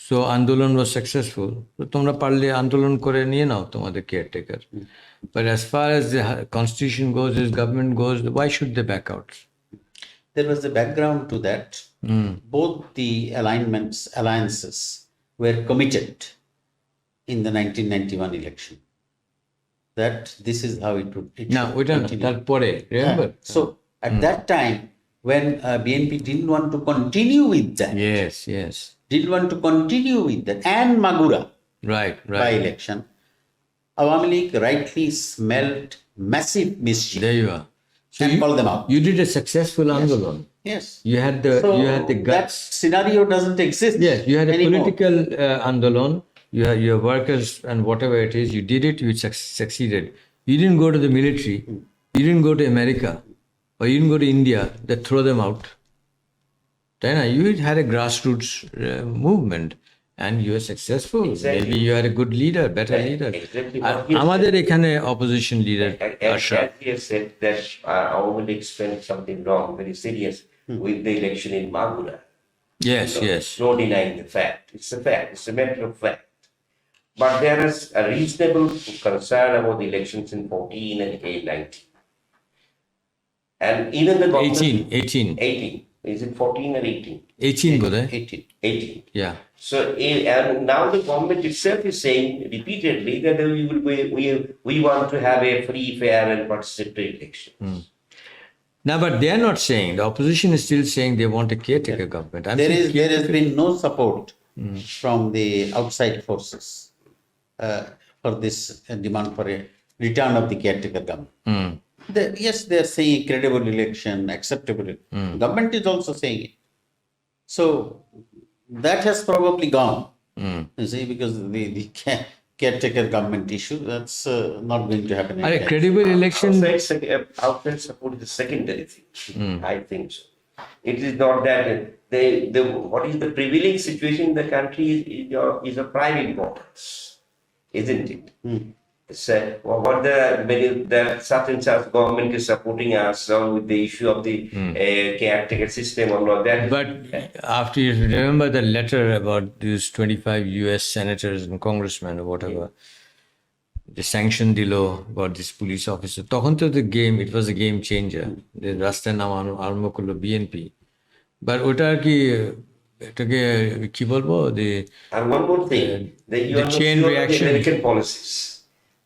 So আন্দোলন was successful. তো তোমরা পারলে আন্দোলন করে নিয়ে নাও তোমাদের caretaker. But as far as the constitution goes, as government goes, why should they back out? There was a background to that. Both the alliances were committed in the 1991 election. That this is how it would. Now, we don't continue. তারপরে, remember? So at that time, when BNP didn't want to continue with that, Yes. didn't want to continue with that, and Magura Right. by-election, Awami League rightly smelled massive mischief There you are. So and called them out. you did a successful Andolan. Yes. You had the That guts. scenario doesn't exist. Yes, you had a anymore. political Andolan. You had your workers and whatever it is, you did it, you succeeded. You didn't go to the military. You didn't go to America. Or you didn't go to India that throw them out. Then you had a grassroots movement. And you were successful. Exactly. Maybe you are a good leader, better leader. Exactly R what he আমাদের এখানে opposition leader As Ashraf. he has said that Awami League spent something wrong, very serious, with the election in Magura. Yes. No denying the fact. It's a fact. It's a matter of fact. But there is a reasonable concern about the elections in 14 and 19. And even the government... 18. 18. Is it 14 or 18? 18 বোধ হয় 18. 18. Yeah. So, and now the government itself is saying repeatedly that we want to have a free, fair, and participatory election. Now, but they are not saying, the opposition is still saying they want a caretaker government. I'm saying There has been no support from the outside forces for this demand for a return of the caretaker government. Yes, they are saying credible election, acceptable. Government is also saying it. So that has probably gone. You see, because the caretaker government issue, that's not going to happen. a anytime. credible election. Outside support is a secondary thing. I think so. It is not that what is the prevailing situation in the country is of prime importance, isn't it? So, what the such and such government is supporting us with the issue of the caretaker system or not that. But after you remember the letter about these 25 US senators and congressmen or whatever, the sanction dilo about this police officer. তখন তো the game, it was a game changer. The রাস্তায় নাম আরম্ভ করলো BNP. But ওটা আর কি এটাকে কি বলবো And one more thing, that you the are not chain sure of the reaction. American policies,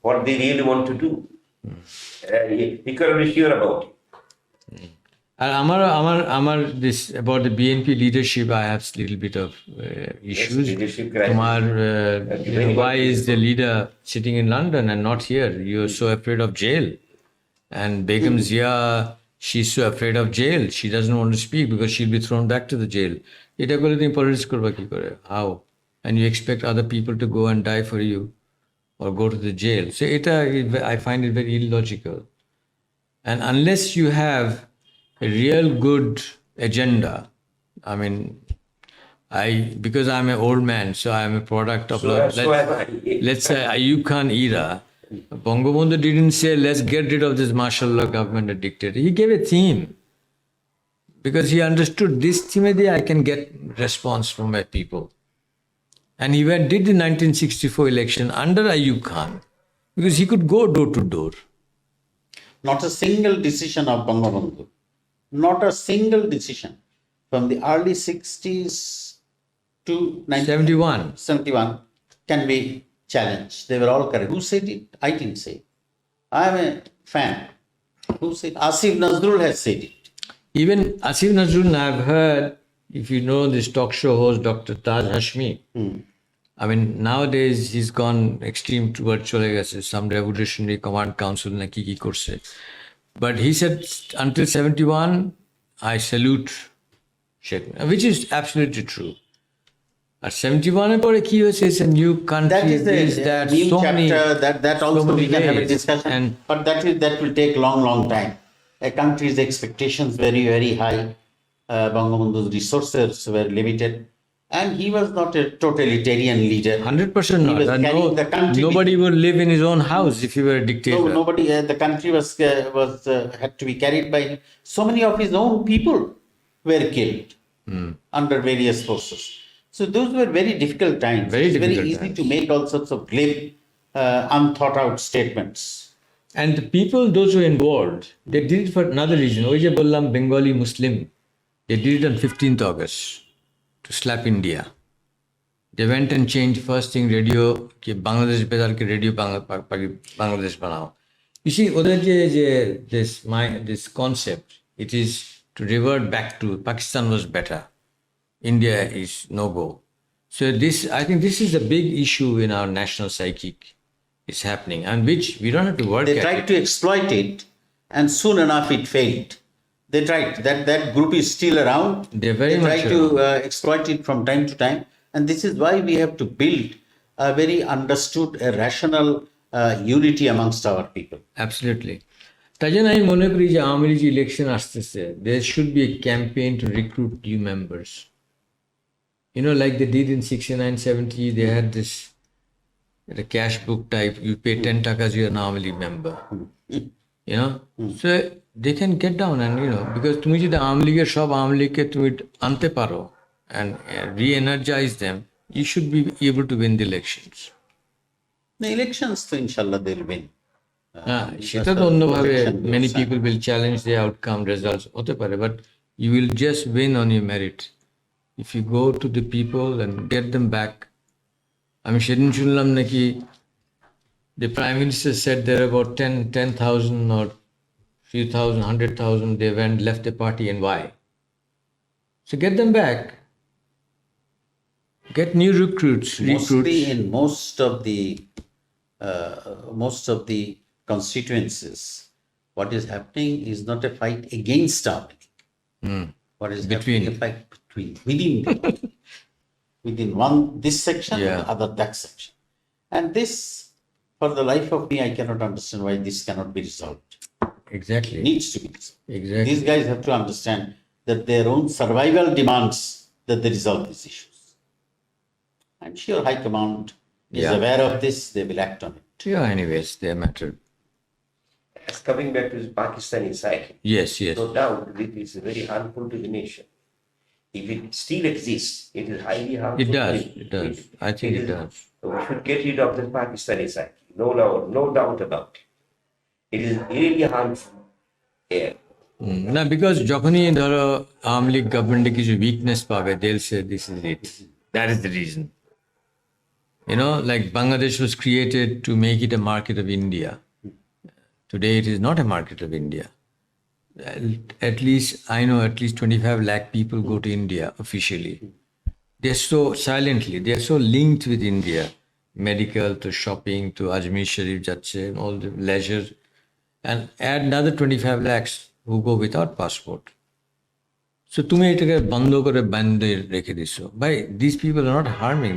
what they really want to do. You cannot be sure about it. আর আমার this about the BNP leadership, I have little bit of issues. leadership crisis. তোমার why is the leader sitting in London and not here? You're so afraid of jail. And Begum Zia, she's so afraid of jail. She doesn't want to speak because she'll be thrown back to the jail. এটা করে তুমি politics করবা কি করে? How? And you expect other people to go and die for you or go to the jail. So I find it very illogical. And unless you have a real good agenda, I mean, because I'm an old man, so I'm a product of, let's say, Ayub Khan era. Bangabandhu didn't say, let's get rid of this martial law government and dictator. He gave a theme. Because he understood this theme, I can get response from my people. And he did the 1964 election under Ayub Khan. Because he could go door to door. Not a single decision of Bangabandhu, not a single decision from the early 60s to 71 can be challenged. They were all correct. Who said it? I didn't say it. I'm a fan. Who said it? Asif Nazrul has said it. Even Asif Nazrul, I've heard, if you know this talk show host, Dr. Taj Hashmi, I mean, nowadays he's gone extreme toward chole geche, some revolutionary command council na ki korse. But he said, until 71, I salute Sheikh, which is absolutely true. আর 71 এর পরে কি হয়েছে? It's a new country. That is this, the that, new so many, chapter. That also many we can have a ways. discussion. And But that will take long time. A country's expectations very high. Bangabandhu's resources were limited, and he was not a totalitarian leader. 100% He not. was And carrying the country. nobody would live in his own house if he were a dictator. Nobody. The country was had to be carried by so many of his own people were killed under various forces. So those were very difficult times. Very It's very difficult easy times. to make all sorts of glib, unthought out statements. And the people, those who were involved, they did it for another reason. ওই যে বললাম Bengali Muslim, they did it on 15th August to slap India. They went and changed first thing radio, कि बांग्लादेश बेदार के radio Bangladesh बनाओ. You see, ওদের যে this concept, it is to revert back to Pakistan was better. India is no go. So I think this is a big issue in our national psychic. Is happening, and which we don't have to work They at tried it. to exploit it, and soon enough it failed. They tried. That group is still around. They're very they try much to exploit it from time to time, and this is why we have to build a very understood, a rational unity amongst our people. Absolutely. তাই জন্য আমি মনে করি যে Awami League election আসতেছে, there should be a campaign to recruit new members. You know, like they did in 69, 70, they had this the cash book type. You pay 10 takas, you're an Aawami League member. You know, so they can get down and because তুমি যদি আওয়ামী লীগের সব আওয়ামী লীগকে তুমি আনতে পারো and re-energize them, you should be able to win the elections. The elections, so inshallah, they'll win. সেটা তো অন্যভাবে election many rules, people will challenge the outcome results হতে পারে, but you will just win on your merit if you go to the people and get them back. আমি সেদিন শুনলাম নাকি the prime minister said there are about 10,000 or few thousand, 100,000 they went left the party, and why? So get them back, get new recruits. Mostly in most of the constituencies, what is happening is not a fight against Aawami League. What is Between. happening? A fight within within one this section, Yeah. the other that section, and this, for the life of me, I cannot understand why this cannot be resolved. Exactly. It needs to be resolved. Exactly. These guys have to understand that their own survival demands that they resolve these issues. I'm sure High Command is Yeah. aware of this. They will act on it. Yeah, anyways, they matter. As coming back to the Pakistani side, Yes. no doubt it is very harmful to the nation. If it still exists, it is highly harmful. It does, to it does. I think it does. We should get rid of the Pakistani side. No doubt about it. It is really harmful. Yeah. না, because যখনই ধরো আওয়ামী লীগ গভর্নমেন্টে কিছু weakness পাবে, they'll say this is it, that is the reason. Like Bangladesh was created to make it a market of India. Today it is not a market of India. At least I know at least 25 lakh people go to India officially. They're so silently, they're so linked with India, medical to shopping to Ajmer Sharif যাচ্ছে, all the leisure, and add another 25 lakhs who go without passport. So তুমি এটাকে বন্ধ করে বান্ধে রেখে দিছো. By these people are not harming,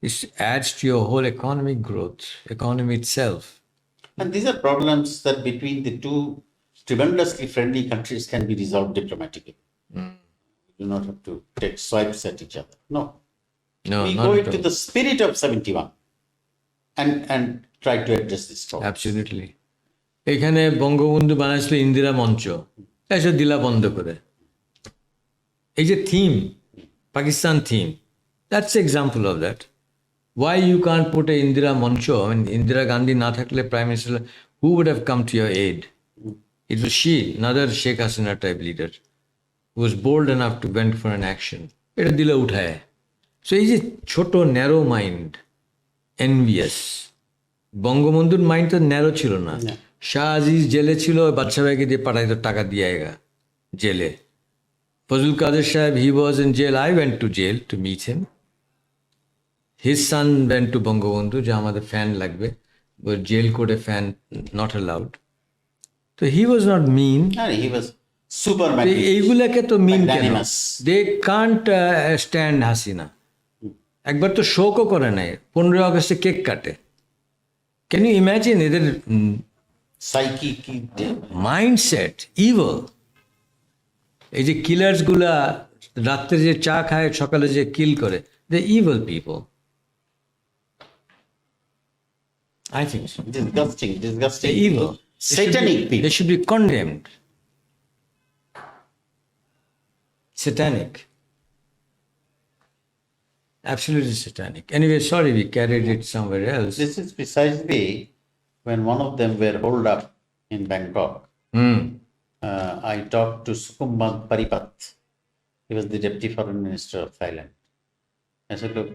it adds to your whole economic growth, economy itself. And these are problems that between the two tremendously friendly countries can be resolved diplomatically. You do not have to take swipes at each other. No. No, We not go at into all. the spirit of 71 and try to address this problem. Absolutely. এখানে বঙ্গবন্ধু বানাইছিল ইন্দিরা মঞ্চ, এসব দিলা বন্ধ করে। এই যে theme, Pakistan theme, that's example of that. Why you can't put a Indira Mancho? I mean, Indira Gandhi not থাকলে Prime Minister, who would have come to your aid? It was she, another Sheikh Hasina type leader, who was bold enough to went for an action. এটা দিলে উঠায়. So এই যে ছোট narrow mind, envious. বঙ্গবন্ধুর mind তো narrow ছিল না. শাহ আজিজ জেলে ছিল, বাচ্চা ভাইকে দিয়ে পাঠাইতো টাকা দিয়ে আয়েগা জেলে. ফজল কাদের সাহেব, he was in jail. I went to jail to meet him. His son went to Bangabandhu, যে আমাদের ফ্যান লাগবে, but jail code a fan not allowed. So he was not mean. And he was super এইগুলাকে তো মিন কেন? magnanimous. They can't stand Hasina. একবার তো শোকও করে নাই, 15 আগস্টে কেক কাটে। ক্যান ইউ ইম্যাজিন এদের সাইকি কি মাইন্ডসেট ইভল। এই যে কিলার্সগুলা রাত্রে যে চা খায়, সকালে যে কিল করে, they evil people. I think so. disgusting They're evil. satanic They people. should be condemned. Satanic. Absolutely satanic. Anyway, sorry we carried it somewhere else. This is precisely when one of them were holed up in Bangkok. Hmm. I talked to Sukumbang Paripat. He was the Deputy Foreign Minister of Thailand. I said, look,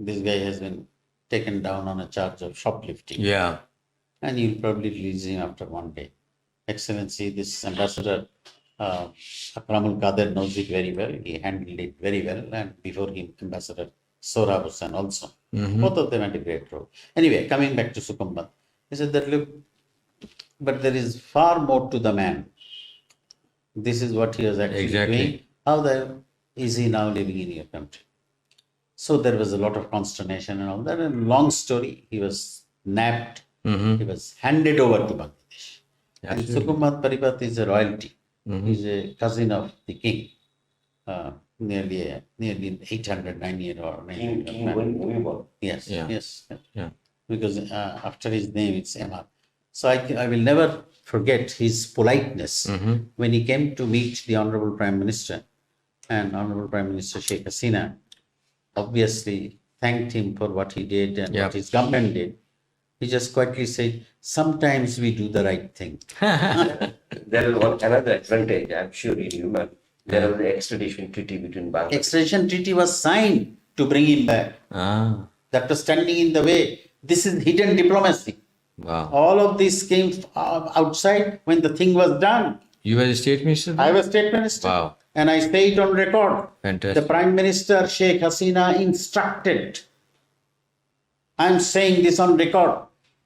this guy has been taken down on a charge of shoplifting. Yeah. And you'll probably release him after one day. Excellency, this ambassador Akramul Kader knows it very well. He handled it very well. And before him, Ambassador Sohrab Hossain also. Both of them had a great role. Anyway, coming back to Sukumbang, he said that, look, but there is far more to the man. This is what he was actually Exactly. doing. How the is he now living in your country? So there was a lot of consternation and all that. And long story, he was nabbed. He was handed over to Bangladesh. And Sukumbang Paripat is a royalty. He's a cousin of the king. Nearly 800, 900 or 900. King Bhumibol. Yes, Yeah. yes. Yeah. Because after his name, it's Emma. So I will never forget his politeness when he came to meet the Honorable Prime Minister. And Honorable Prime Minister Sheikh Hasina obviously thanked him for what he did and Yep. what his government did. He just quietly said, sometimes we do the right thing. There is another advantage, I'm sure you remember. There was the extradition treaty between Bangladesh. Extradition treaty was signed to bring him back. Ah. That was standing in the way. This is hidden diplomacy. Wow. All of this came outside when the thing was done. You were the state minister? I was state minister. Wow. And I say it on record. Fantastic. The Prime Minister Sheikh Hasina instructed, I am saying this on record,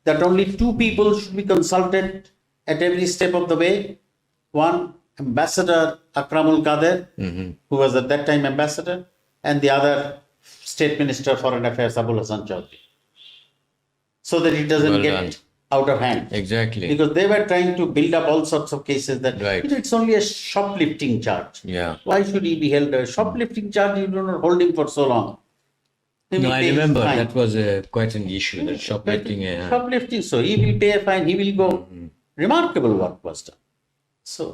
that only two people should be consulted at every step of the way. One, Ambassador Akramul Kader, who was at that time ambassador, and the other State Minister Foreign Affairs Abul Hassan Chaudhry. So that it doesn't Well get done. out of hand. Exactly. Because they were trying to build up all sorts of cases that Right. it's only a shoplifting charge. Yeah. Why should he be held? A shoplifting charge, you do not hold him for so long. He No, will I pay his remember fine. that was quite an issue, that shoplifting. Shoplifting, so he will pay a fine, he will go. Remarkable work was done. So,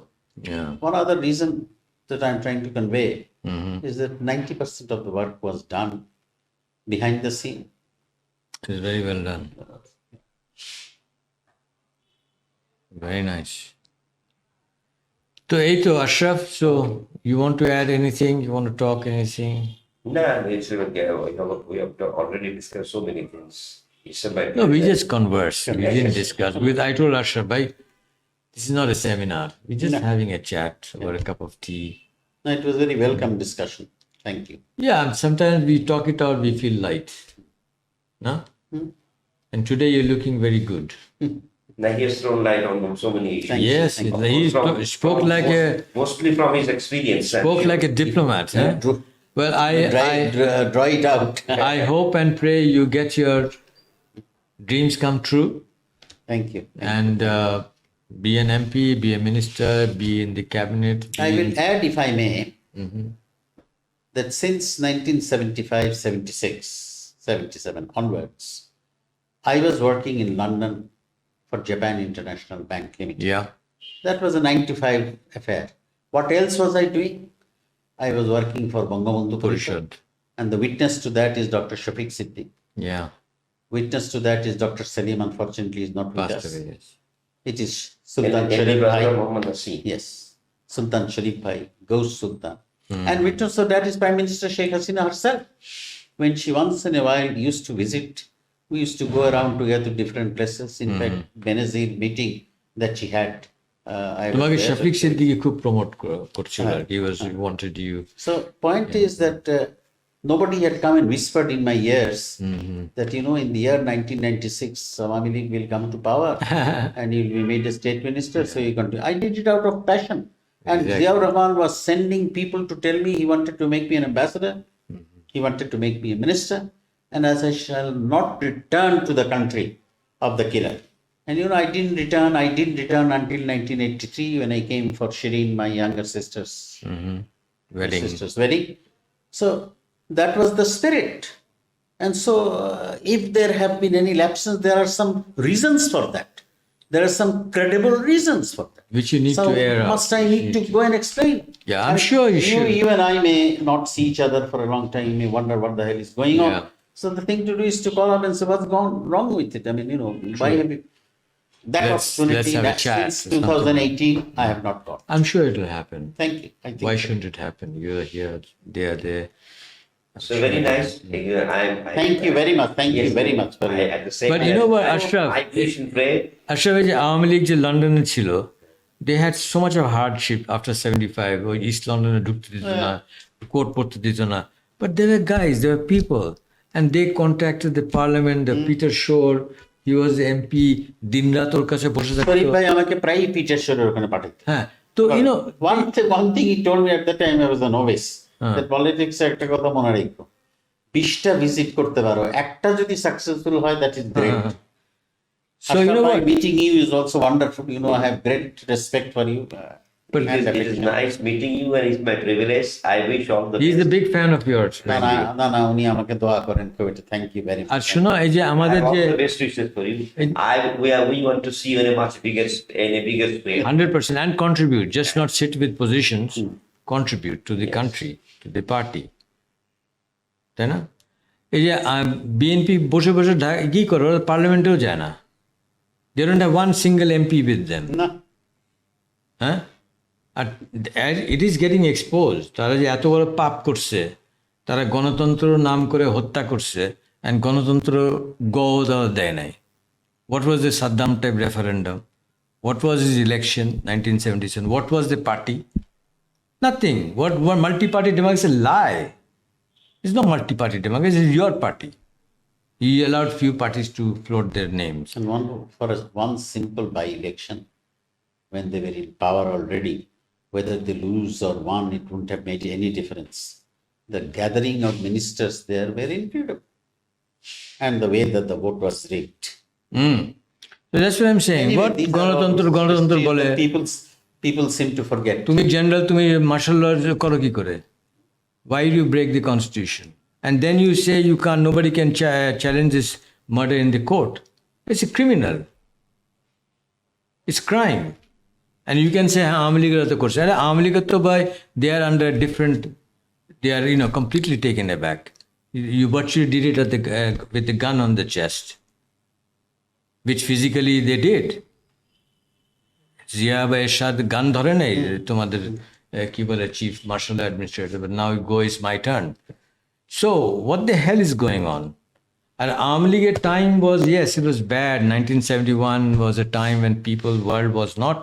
Yeah. one other reason that I'm trying to convey is that 90% of the work was done behind the scene. It is very well done. Very nice. So, Eito, Ashraf, so you want to add anything? You want to talk anything? No, it's we have already discussed so many things. It's about No, we just converse. We didn't discuss. I told Ashraf, bhai, this is not a seminar. We're just having a chat over a cup of tea. No, it was a very welcome discussion. Thank you. Yeah, and sometimes we talk it out, we feel light. No? And today you're looking very good. Now he has thrown light on so many issues. Thank you, Yes, thank you. he spoke like mostly from his experience. a diplomat. Eh? Well, Draw it out. I hope and pray you get your dreams come true Thank you. and be an MP, be a minister, be in the cabinet. I will add, if I may, that since 1975, 76, 77 onwards, I was working in London for Japan International Bank Limited. Yeah. That was a 9 to 5 affair. What else was I doing? I was working for Bangabandhu Parishad. And the witness to that is Dr. Shafiq Siddiq. Yeah. Witness to that is Dr. Salim, unfortunately, is not with Passed us. away, yes. It is Sultan Sharif brother Bhai. Muhammad Naseem. Yes, Sultan Sharif Bhai, Ghost Sultan. And witness of that is Prime Minister Sheikh Hasina herself. When she once in a while used to visit, we used to go around together to different places. In fact, Benazir meeting that she had. I was তোমাকে there. Shafiq Siddiqui খুব promote করছিল আর কি, was wanted you. So point is that nobody had come and whispered in my ears that, you know, in the year 1996, Awami League will come to power and he will be made a state minister. So you continue. I did it out of passion. And Exactly. Ziaur Rahman was sending people to tell me he wanted to make me an ambassador. He wanted to make me a minister, and as I shall not return to the country of the killer. And I didn't return until 1983 when I came for Shireen, my younger sister's wedding. So that was the spirit. And so if there have been any lapses, there are some reasons for that. There are some credible reasons for that. Which you need to air out. Must I need to go and explain? Yeah, I'm sure you should. You and I may not see each other for a long time. You may wonder what the hell is going on. Yeah. So the thing to do is to call up and say, what's gone wrong with it? I mean, why have you... That opportunity, have a that chat. since 2018, I have not got. I'm sure it will happen. Thank you. I think Why so. shouldn't it happen? You're here, they are there. So very nice. Thank you very much. Thank you Yes, very much for At the same But time, you know what, I Ashraf? wish and pray. আসলে যে আওয়ামী লীগ যে লন্ডনে ছিল, they had so much of hardship after 75. ওই east লন্ডনে ঢুকতে দিত না, কোর্ট পড়তে দিত না. But there were guys, there were people, and they contacted the parliament, the Peter Shore, he was the MP, দিনরাত ওর কাছে বসে শরীফ থাকতো. ভাই আমাকে প্রায় পিটার শোরের ওখানে পাঠাতো। হ্যাঁ, তো one thing he told me at the time I was a novice, that politics একটা কথা মনে রেখো, 20টা ভিজিট করতে পারো, একটা যদি সাকসেসফুল হয়, that is great. So you know what? Meeting you is also wonderful. I have great respect for you. But it is nice meeting you, and it's my privilege. I wish all the He's best. a big fan of yours. না উনি আমাকে দোয়া করেন খুব। Thank you very আর much. শোনো, এই যে I আমাদের have যে all the best wishes for you. We want to see you in a much bigger scale. 100% and contribute, just not sit with positions, contribute to the country, to the party. তাই না? এই যে BNP বসে বসে কি করে, ওরা পার্লামেন্টেও যায় না। They don't have one single MP with them. না, হ্যাঁ, আর ইট ইজ গেটিং এক্সপোজ। তারা যে এত বড় পাপ করছে, তারা গণতন্ত্র নাম করে হত্যা করছে, অ্যান্ড গণতন্ত্র দেয় নাই। What was the Saddam type referendum? What was his election, 1977? What was the party? Nothing. What multi-party democracy is a lie. It's not multi-party democracy, it's your party. He allowed few parties to float their names. and one simple by-election, when they were in power already, whether they lose or won, it wouldn't have made any difference. The gathering of ministers there were incredible, and the way that the vote was rigged. So that's what I'm saying. Anyway, What these are all গণতন্ত্র history বলে, that people seem to forget. তুমি general, তুমি martial ল করো কি করে? Why do you break the constitution? And then you say you can't, nobody can challenge this murder in the court. It's a criminal. It's crime. And you can say, Awami লীগের তো করছে। আরে আওয়ামী লীগের তো ভাই, they are under different, they are completely taken aback. You virtually did it with the gun on the chest, which physically they did. Zia বা এরশাদ গান ধরে নেই তোমাদের কি বলে chief marshal administrator, but now go is my turn. So what the hell is going on? And Awaami League's time was, yes, it was bad. 1971 was a time when world was not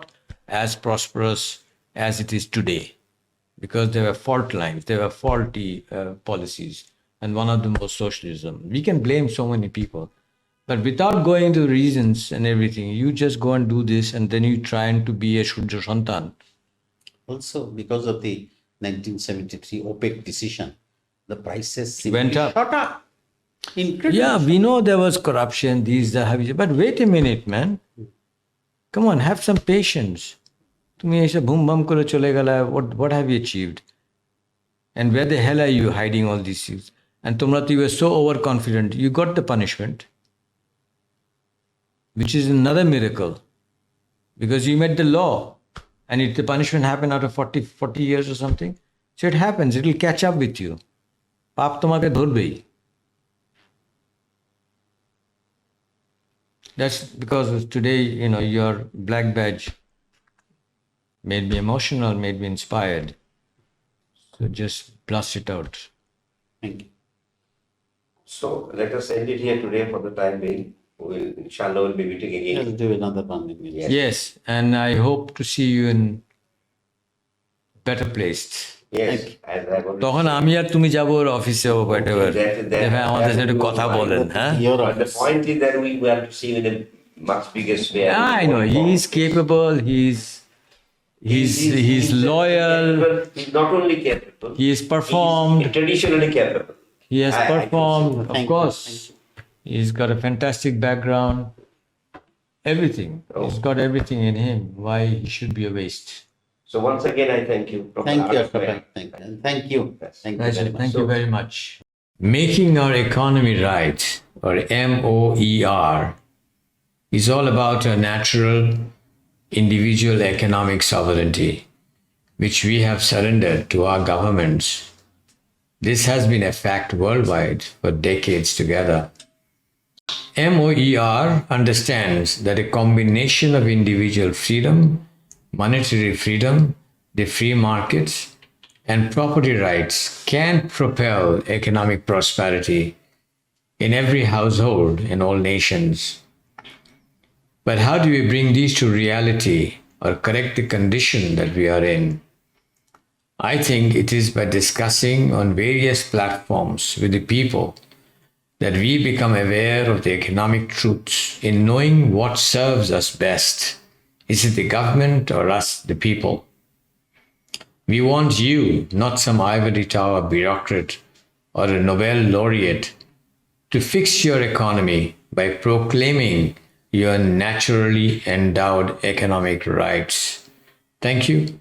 as prosperous as it is today, because there were fault lines, there were faulty policies, and one of them was socialism. We can blame so many people, but without going to reasons and everything, you just go and do this, and then you trying to be a Shudra Santan. Also, because of the 1973 OPEC decision, the prices simply Went up. shot up. Incredible. Yeah, we know there was corruption, but wait a minute, man. Come on, have some patience. তুমি এসে ভুম ভাম করে চলে গেলে, what have you achieved? And where the hell are you hiding all these things? And তোমরা তো, you were so overconfident, you got the punishment, which is another miracle, because you made the law, and if the punishment happened after 40 years or something, so it happens, it will catch up with you. পাপ তোমাকে ধরবেই. That's because today, your black badge made me emotional, made me inspired. So just blast it out. Thank you. So let us end it here today for the time being. Inshallah, we'll be meeting again. Let's do another one. Yes. Yes, and I hope to see you in better placed. Yes, as I want to তখন আমি আর তুমি যাবো ওর অফিসে, whatever. হ্যাঁ, আমাদের সাথে কথা বলেন, হ্যাঁ? Your But the office. point is that we have to see you in a much bigger sphere. I know, he is capable, he's loyal, He's not only capable, he is performed, he's traditionally capable. He has I- I performed, Thank of you, course. He's got a fantastic background. Everything. Oh. He's got everything in him. Why he should be a waste? So once again, I thank you. from the Thank heart you, of my heart. thank you. Yes. Thank you very much. Thank you very much. Making our economy right, or MOER, is all about a natural individual economic sovereignty, which we have surrendered to our governments. This has been a fact worldwide for decades together. MOER understands that a combination of individual freedom, monetary freedom, the free markets, and property rights can propel economic prosperity in every household in all nations. But how do we bring these to reality or correct the condition that we are in? I think it is by discussing on various platforms with the people that we become aware of the economic truths in knowing what serves us best. Is it the government or us, the people? We want you, not some ivory tower bureaucrat or a Nobel laureate, to fix your economy by proclaiming your naturally endowed economic rights. Thank you.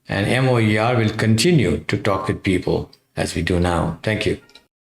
And MOER will continue to talk with people as we do now. Thank you.